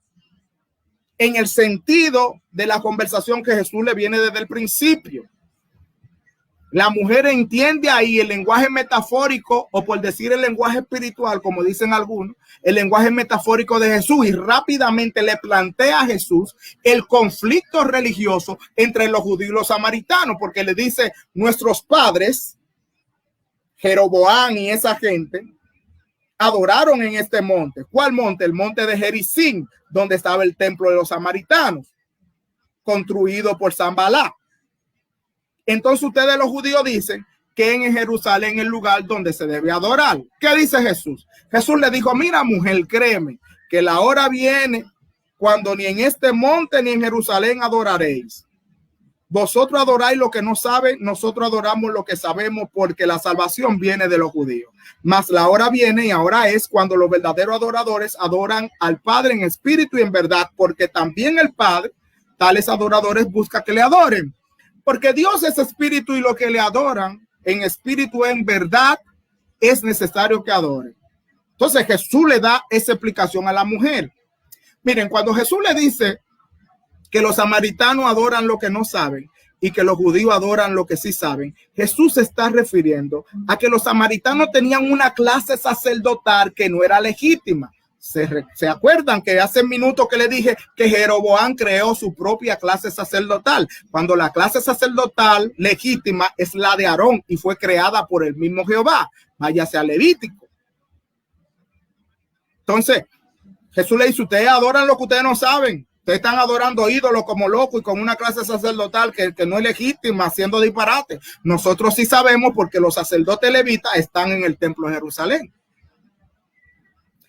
en el sentido de la conversación que Jesús le viene desde el principio. La mujer entiende ahí el lenguaje metafórico, o por decir el lenguaje espiritual, como dicen algunos, el lenguaje metafórico de Jesús, y rápidamente le plantea a Jesús el conflicto religioso entre los judíos y los samaritanos, porque le dice, nuestros padres, Jeroboam y esa gente, adoraron en este monte. ¿Cuál monte? El monte de Gerizim, donde estaba el templo de los samaritanos, construido por Sanballat. Entonces ustedes los judíos dicen que en Jerusalén es el lugar donde se debe adorar. ¿Qué dice Jesús? Jesús le dijo, mira mujer, créeme que la hora viene cuando ni en este monte ni en Jerusalén adoraréis. Vosotros adoráis lo que no saben, nosotros adoramos lo que sabemos, porque la salvación viene de los judíos. Mas la hora viene y ahora es cuando los verdaderos adoradores adoran al Padre en espíritu y en verdad, porque también el Padre, tales adoradores, busca que le adoren. Porque Dios es espíritu y lo que le adoran en espíritu, en verdad, es necesario que adoren. Entonces Jesús le da esa explicación a la mujer. Miren, cuando Jesús le dice que los samaritanos adoran lo que no saben y que los judíos adoran lo que sí saben, Jesús se está refiriendo a que los samaritanos tenían una clase sacerdotal que no era legítima. ¿Se acuerdan que hace minutos que le dije que Jeroboam creó su propia clase sacerdotal? Cuando la clase sacerdotal legítima es la de Aarón y fue creada por el mismo Jehová. Váyase a Levítico. Entonces, Jesús le dice, ustedes adoran lo que ustedes no saben. Ustedes están adorando ídolos como locos y con una clase sacerdotal que no es legítima, haciendo disparate. Nosotros sí sabemos porque los sacerdotes levitas están en el templo de Jerusalén.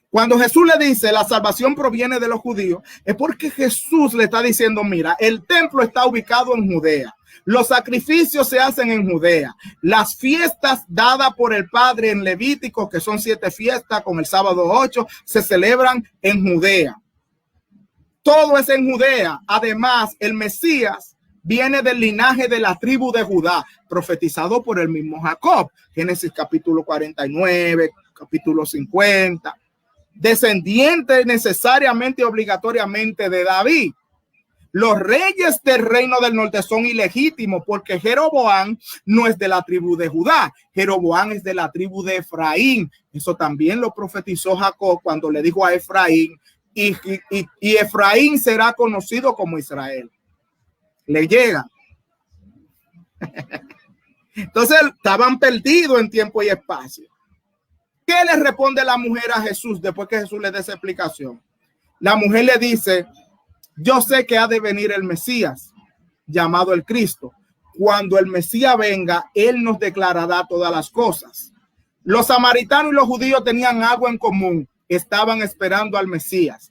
Cuando Jesús le dice la salvación proviene de los judíos, es porque Jesús le está diciendo, mira, el templo está ubicado en Judea. Los sacrificios se hacen en Judea. Las fiestas dadas por el Padre en Levítico, que son 7 fiestas con el sábado 8, se celebran en Judea. Todo es en Judea. Además, el Mesías viene del linaje de la tribu de Judá, profetizado por el mismo Jacob. Génesis capítulo 49, capítulo 50. Descendiente necesariamente y obligatoriamente de David. Los reyes del reino del norte son ilegítimos porque Jeroboam no es de la tribu de Judá. Jeroboam es de la tribu de Efraín. Eso también lo profetizó Jacob cuando le dijo a Efraín, y Efraín será conocido como Israel. Le llega. Entonces estaban perdidos en tiempo y espacio. ¿Qué le responde la mujer a Jesús después que Jesús le dé esa explicación? La mujer le dice, yo sé que ha de venir el Mesías, llamado el Cristo. Cuando el Mesías venga, él nos declarará todas las cosas. Los samaritanos y los judíos tenían algo en común. Estaban esperando al Mesías.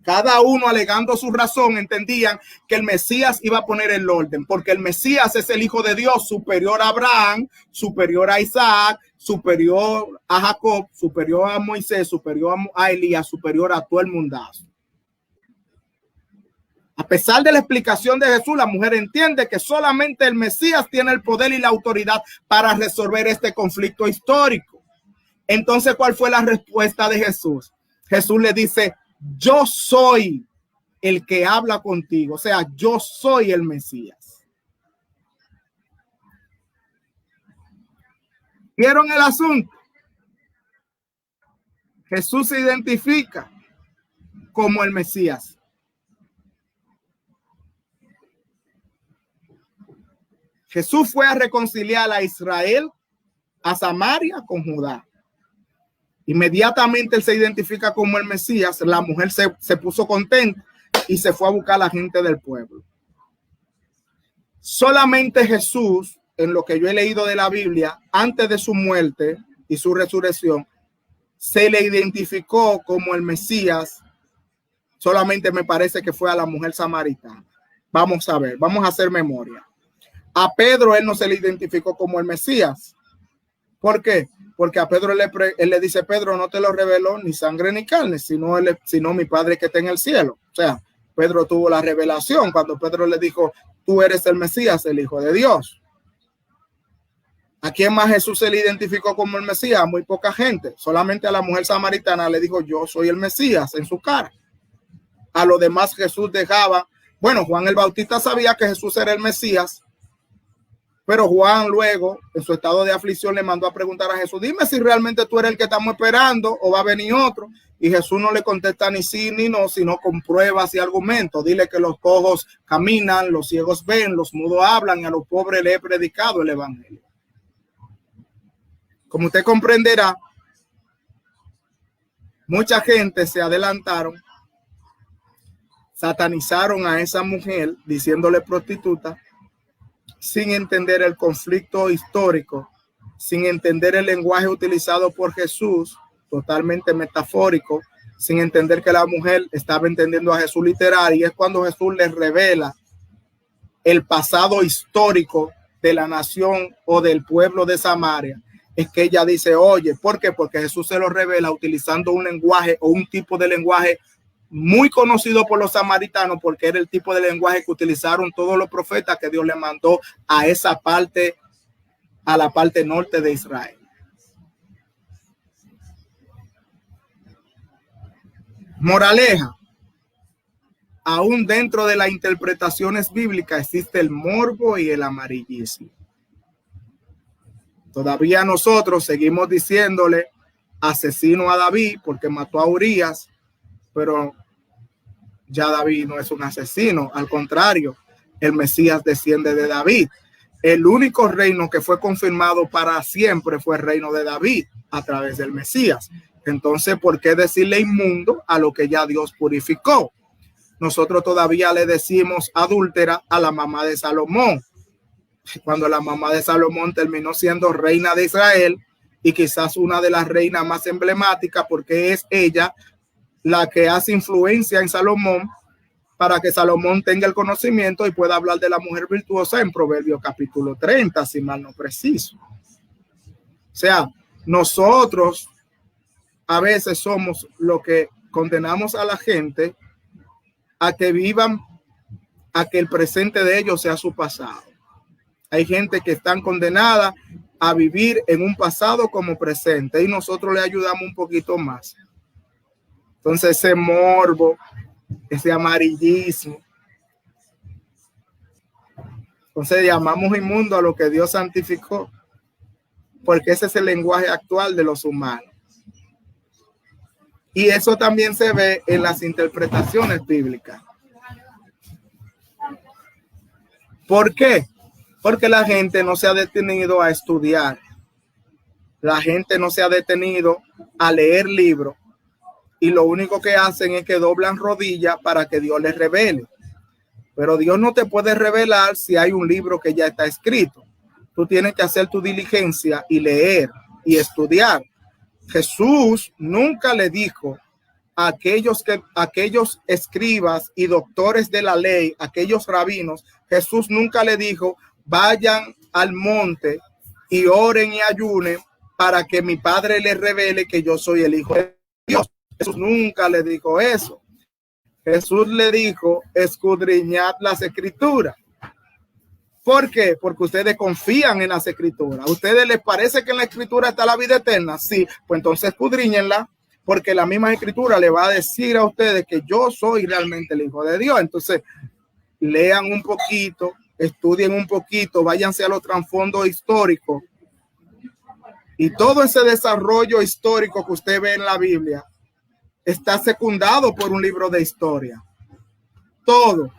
Cada uno alegando su razón entendían que el Mesías iba a poner el orden, porque el Mesías es el Hijo de Dios, superior a Abraham, superior a Isaac, superior a Jacob, superior a Moisés, superior a Elías, superior a todo el mundazo. A pesar de la explicación de Jesús, la mujer entiende que solamente el Mesías tiene el poder y la autoridad para resolver este conflicto histórico. Entonces, ¿cuál fue la respuesta de Jesús? Jesús le dice, yo soy el que habla contigo. O sea, yo soy el Mesías. ¿Vieron el asunto? Jesús se identifica como el Mesías. Jesús fue a reconciliar a Israel, a Samaria con Judá. Inmediatamente él se identifica como el Mesías. La mujer se puso contenta y se fue a buscar a la gente del pueblo. Solamente Jesús, en lo que yo he leído de la Biblia, antes de su muerte y su resurrección, se le identificó como el Mesías. Solamente me parece que fue a la mujer samaritana. Vamos a ver, vamos a hacer memoria. A Pedro él no se le identificó como el Mesías. ¿Por qué? Porque a Pedro él le dice, Pedro, no te lo reveló ni sangre ni carne, sino mi Padre que está en el cielo. O sea, Pedro tuvo la revelación cuando Pedro le dijo, tú eres el Mesías, el Hijo de Dios. ¿A quién más Jesús se le identificó como el Mesías? A muy poca gente. Solamente a la mujer samaritana le dijo, yo soy el Mesías en su cara. A lo demás Jesús dejaba. Bueno, Juan el Bautista sabía que Jesús era el Mesías. Pero Juan luego, en su estado de aflicción, le mandó a preguntar a Jesús, dime si realmente tú eres el que estamos esperando o va a venir otro. Y Jesús no le contesta ni sí ni no, sino con pruebas y argumentos. Dile que los cojos caminan, los ciegos ven, los mudos hablan y a los pobres le he predicado el evangelio. Como usted comprenderá, mucha gente se adelantaron, satanizaron a esa mujer diciéndole prostituta, sin entender el conflicto histórico, sin entender el lenguaje utilizado por Jesús, totalmente metafórico, sin entender que la mujer estaba entendiendo a Jesús literal, y es cuando Jesús les revela el pasado histórico de la nación o del pueblo de Samaria. Es que ella dice, oye, ¿por qué? Porque Jesús se lo revela utilizando un lenguaje o un tipo de lenguaje muy conocido por los samaritanos, porque era el tipo de lenguaje que utilizaron todos los profetas que Dios le mandó a esa parte, a la parte norte de Israel. Moraleja, aún dentro de las interpretaciones bíblicas existe el morbo y el amarillismo. Todavía nosotros seguimos diciéndole asesinó a David porque mató a Urías, pero ya David no es un asesino, al contrario, el Mesías desciende de David. El único reino que fue confirmado para siempre fue el reino de David a través del Mesías. Entonces, ¿por qué decirle inmundo a lo que ya Dios purificó? Nosotros todavía le decimos adúltera a la mamá de Salomón, cuando la mamá de Salomón terminó siendo reina de Israel y quizás una de las reinas más emblemáticas, porque es ella la que hace influencia en Salomón para que Salomón tenga el conocimiento y pueda hablar de la mujer virtuosa en Proverbios capítulo 30, si mal no preciso. O sea, nosotros a veces somos lo que condenamos a la gente a que vivan, a que el presente de ellos sea su pasado. Hay gente que están condenada a vivir en un pasado como presente y nosotros le ayudamos un poquito más. Entonces ese morbo, ese amarillismo, entonces llamamos inmundo a lo que Dios santificó, porque ese es el lenguaje actual de los humanos. Y eso también se ve en las interpretaciones bíblicas. ¿Por qué? Porque la gente no se ha detenido a estudiar. La gente no se ha detenido a leer libros. Y lo único que hacen es que doblan rodillas para que Dios les revele. Pero Dios no te puede revelar si hay un libro que ya está escrito. Tú tienes que hacer tu diligencia y leer y estudiar. Jesús nunca le dijo a aquellos escribas y doctores de la ley, aquellos rabinos, Jesús nunca le dijo, vayan al monte y oren y ayunen para que mi Padre les revele que yo soy el Hijo de Dios. Jesús nunca le dijo eso. Jesús le dijo, escudriñad las escrituras. ¿Por qué? Porque ustedes confían en las escrituras. ¿A ustedes les parece que en la escritura está la vida eterna? Sí, pues entonces escudriñenla, porque la misma escritura le va a decir a ustedes que yo soy realmente el Hijo de Dios. Entonces, lean un poquito, estudien un poquito, váyanse a los trasfondos históricos. Y todo ese desarrollo histórico que usted ve en la Biblia está secundado por un libro de historia. Todo.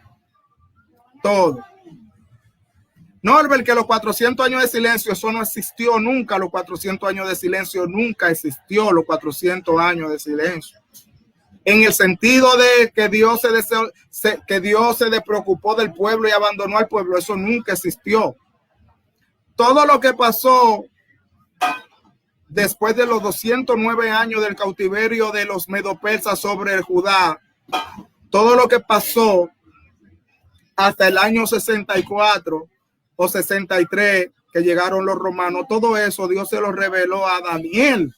Norbert, que los 400 años de silencio, eso no existió nunca. Los 400 años de silencio nunca existió. Los 400 años de silencio. En el sentido de que Dios se despreocupó del pueblo y abandonó al pueblo, eso nunca existió. Todo lo que pasó después de los 209 años del cautiverio de los medo-persas sobre el Judá, todo lo que pasó hasta el año 64 o 63 que llegaron los romanos, todo eso Dios se lo reveló a Daniel.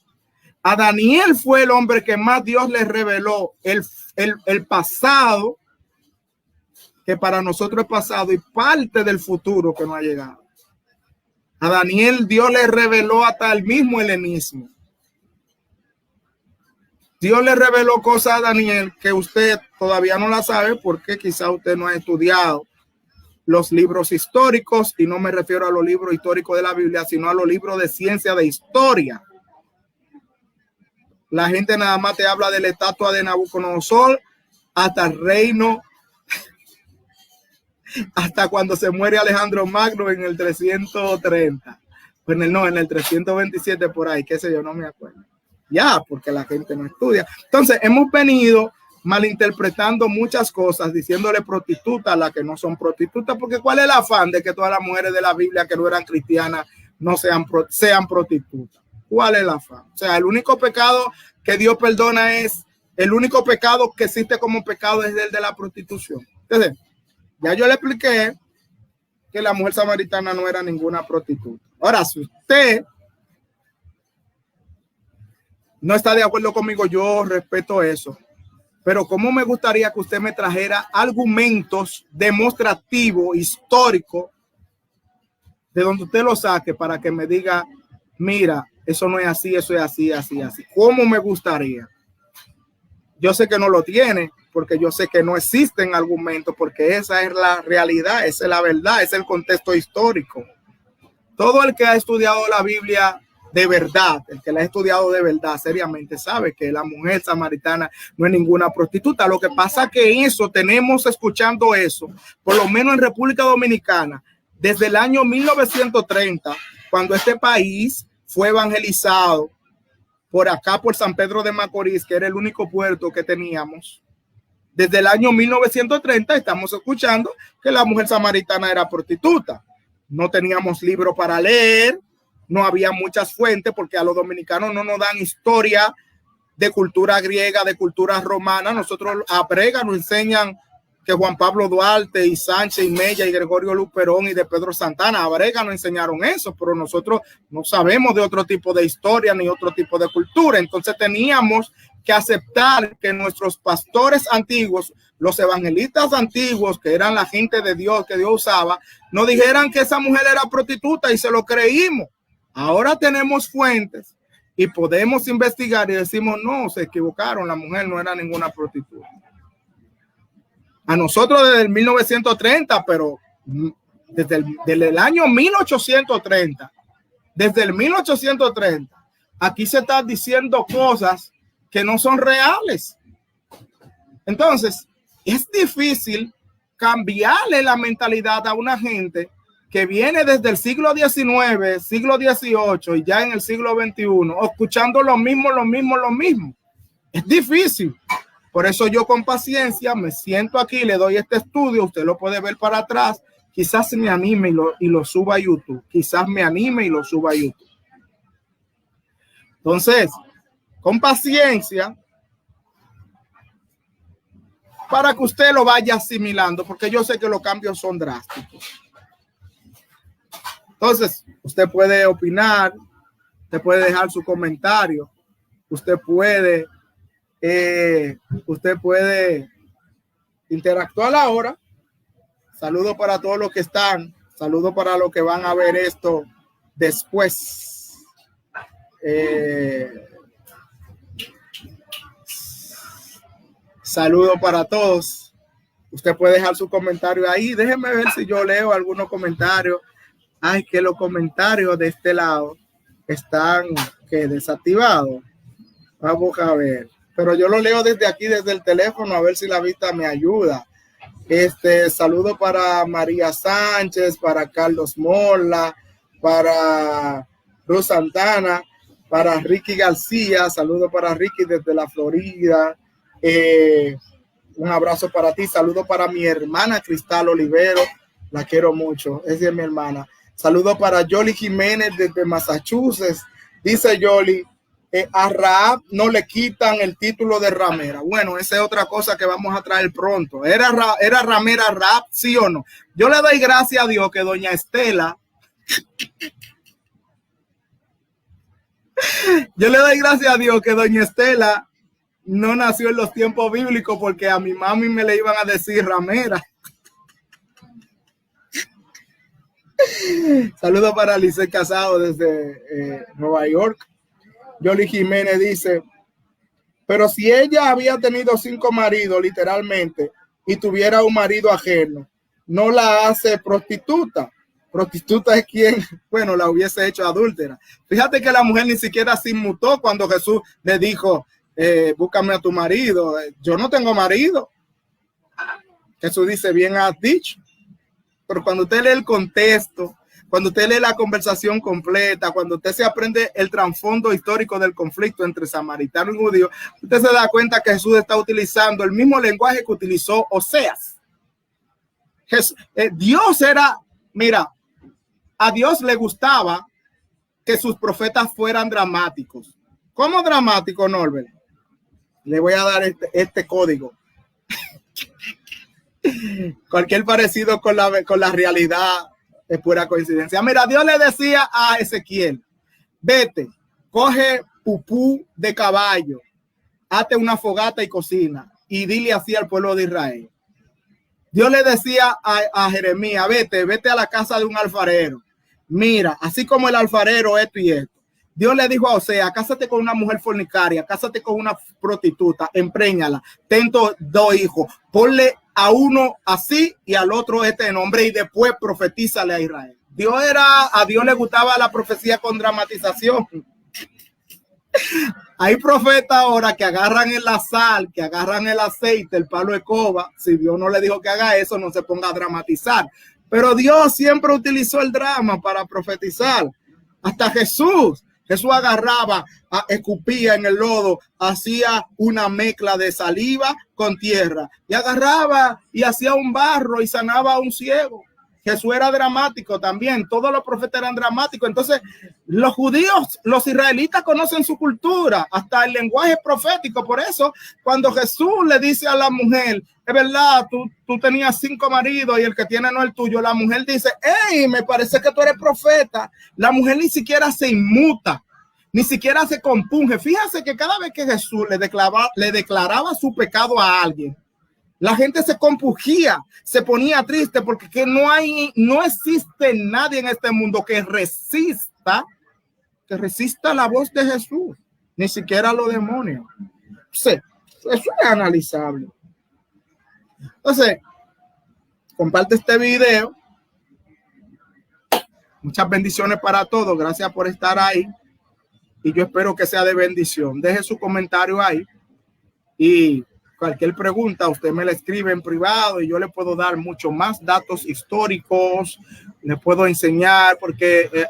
A Daniel fue el hombre que más Dios le reveló el pasado, que para nosotros es pasado, y parte del futuro que no ha llegado. A Daniel Dios le reveló hasta el mismo helenismo. Dios le reveló cosas a Daniel que usted todavía no la sabe porque quizá usted no ha estudiado los libros históricos, y no me refiero a los libros históricos de la Biblia, sino a los libros de ciencia de historia. La gente nada más te habla de la estatua de Nabucodonosor hasta el reino, hasta cuando se muere Alejandro Magno en el 330. Pues en el 327 por ahí, qué sé yo, no me acuerdo. Ya, porque la gente no estudia. Entonces, hemos venido malinterpretando muchas cosas, diciéndole prostitutas a las que no son prostitutas, porque ¿cuál es el afán de que todas las mujeres de la Biblia que no eran cristianas no sean prostitutas? ¿Cuál es el afán? O sea, el único pecado que Dios perdona es, el único pecado que existe como pecado es el de la prostitución. Entonces, ya yo le expliqué que la mujer samaritana no era ninguna prostituta. Ahora, si usted no está de acuerdo conmigo, yo respeto eso. Pero cómo me gustaría que usted me trajera argumentos demostrativos, históricos, de donde usted lo saque para que me diga, mira, eso no es así, eso es así, así, así. ¿Cómo me gustaría? Yo sé que no lo tiene, porque yo sé que no existen argumentos, porque esa es la realidad, esa es la verdad, ese es el contexto histórico. Todo el que ha estudiado la Biblia de verdad, el que la ha estudiado de verdad, seriamente, sabe que la mujer samaritana no es ninguna prostituta. Lo que pasa es que eso, tenemos escuchando eso, por lo menos en República Dominicana, desde el año 1930, cuando este país fue evangelizado por acá, por San Pedro de Macorís, que era el único puerto que teníamos. Desde el año 1930 estamos escuchando que la mujer samaritana era prostituta. No teníamos libro para leer, no había muchas fuentes, porque a los dominicanos no nos dan historia de cultura griega, de cultura romana. Nosotros a Brega nos enseñan que Juan Pablo Duarte y Sánchez y Mella y Gregorio Luperón y de Pedro Santana, a Brega nos enseñaron eso, pero nosotros no sabemos de otro tipo de historia ni otro tipo de cultura. Entonces teníamos que aceptar que nuestros pastores antiguos, los evangelistas antiguos, que eran la gente de Dios, que Dios usaba, nos dijeran que esa mujer era prostituta y se lo creímos. Ahora tenemos fuentes y podemos investigar y decimos, no, se equivocaron, la mujer no era ninguna prostituta. A nosotros desde el 1930, pero desde el año 1830, desde el 1830, aquí se están diciendo cosas que no son reales. Entonces, es difícil cambiarle la mentalidad a una gente que viene desde el siglo XIX, siglo XVIII y ya en el siglo XXI, escuchando lo mismo. Es difícil. Por eso yo con paciencia me siento aquí, le doy este estudio, usted lo puede ver para atrás, quizás me anime y lo suba a YouTube, Entonces, con paciencia, para que usted lo vaya asimilando, porque yo sé que los cambios son drásticos. Entonces, usted puede opinar, usted puede dejar su comentario, usted puede interactuar ahora. Saludos para todos los que están, saludos para los que van a ver esto después. Saludos para todos. Usted puede dejar su comentario ahí. Déjenme ver si yo leo algunos comentarios. Ay, que los comentarios de este lado están desactivados. Vamos a ver. Pero yo lo leo desde aquí, desde el teléfono, a ver si la vista me ayuda. Saludo para María Sánchez, para Carlos Mola, para Ruth Santana, para Ricky García. Saludo para Ricky desde la Florida. Un abrazo para ti. Saludo para mi hermana Cristal Olivero. La quiero mucho. Esa es mi hermana. Saludo para Yoli Jiménez desde Massachusetts. Dice Yoli, a Raab no le quitan el título de ramera. Bueno, esa es otra cosa que vamos a traer pronto. ¿Era ramera Raab, sí o no? Yo le doy gracias a Dios que doña Estela, no nació en los tiempos bíblicos, porque a mi mami me le iban a decir ramera. Saludos para Lice Casado desde Nueva York. Yoli Jiménez dice, pero si ella había tenido 5 maridos literalmente y tuviera un marido ajeno, no la hace prostituta. Prostituta es quien, bueno, la hubiese hecho adúltera. Fíjate que la mujer ni siquiera se inmutó cuando Jesús le dijo, búscame a tu marido. Yo no tengo marido. Jesús dice, bien has dicho. Pero cuando usted lee el contexto, cuando usted lee la conversación completa, cuando usted se aprende el trasfondo histórico del conflicto entre samaritano y judío, usted se da cuenta que Jesús está utilizando el mismo lenguaje que utilizó Oseas. Dios era, mira, a Dios le gustaba que sus profetas fueran dramáticos. ¿Cómo dramático, Norbert? Le voy a dar este código. Cualquier parecido con la realidad es pura coincidencia. Mira, Dios le decía a Ezequiel, vete, coge pupú de caballo, hazte una fogata y cocina, y dile así al pueblo de Israel. Dios le decía a Jeremías, vete a la casa de un alfarero. Mira, así como el alfarero, esto y esto. Dios le dijo a Osea, cásate con una mujer fornicaria, cásate con una prostituta, empréñala, ten 2 hijos, ponle a uno así y al otro este nombre y después profetízale a Israel. A Dios le gustaba la profecía con dramatización. Hay profetas ahora que agarran la sal, que agarran el aceite, el palo de coba. Si Dios no le dijo que haga eso, no se ponga a dramatizar. Pero Dios siempre utilizó el drama para profetizar. Hasta Jesús agarraba, escupía en el lodo, hacía una mezcla de saliva con tierra y agarraba y hacía un barro y sanaba a un ciego. Jesús era dramático también, todos los profetas eran dramáticos. Entonces, los judíos, los israelitas conocen su cultura, hasta el lenguaje profético. Por eso, cuando Jesús le dice a la mujer, es verdad, tú tenías 5 maridos y el que tiene no es el tuyo, la mujer dice, hey, me parece que tú eres profeta. La mujer ni siquiera se inmuta, ni siquiera se compunge. Fíjate que cada vez que Jesús le declaraba su pecado a alguien, la gente se compugía, se ponía triste, porque no existe nadie en este mundo que resista la voz de Jesús, ni siquiera los demonios. Sí, eso es analizable. Entonces, comparte este video. Muchas bendiciones para todos. Gracias por estar ahí. Y yo espero que sea de bendición. Deje su comentario ahí. Y cualquier pregunta, usted me la escribe en privado y yo le puedo dar mucho más datos históricos, le puedo enseñar, porque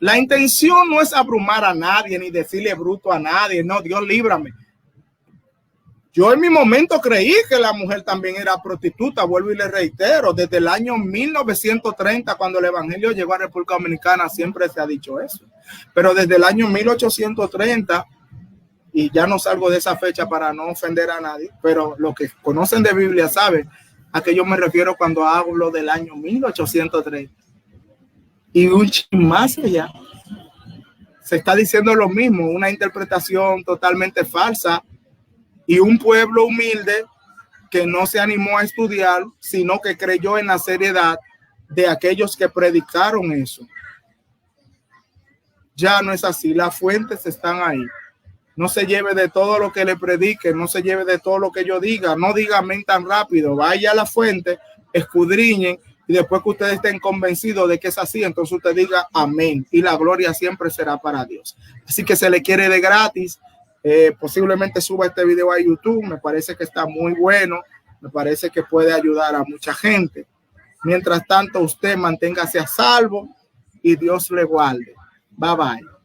la intención no es abrumar a nadie ni decirle bruto a nadie, no, Dios líbrame. Yo en mi momento creí que la mujer también era prostituta, vuelvo y le reitero, desde el año 1930, cuando el evangelio llegó a República Dominicana, siempre se ha dicho eso, pero desde el año 1830, y ya no salgo de esa fecha para no ofender a nadie, pero los que conocen de Biblia saben a qué yo me refiero cuando hablo del año 1830. Y un más allá se está diciendo lo mismo, una interpretación totalmente falsa, y un pueblo humilde que no se animó a estudiar, sino que creyó en la seriedad de aquellos que predicaron eso. Ya no es así, las fuentes están ahí. No se lleve de todo lo que le predique, no se lleve de todo lo que yo diga, no diga amén tan rápido, vaya a la fuente, escudriñen, y después que ustedes estén convencidos de que es así, entonces usted diga amén, y la gloria siempre será para Dios. Así que se le quiere de gratis. Posiblemente suba este video a YouTube, me parece que está muy bueno, me parece que puede ayudar a mucha gente. Mientras tanto, usted manténgase a salvo y Dios le guarde. Bye bye.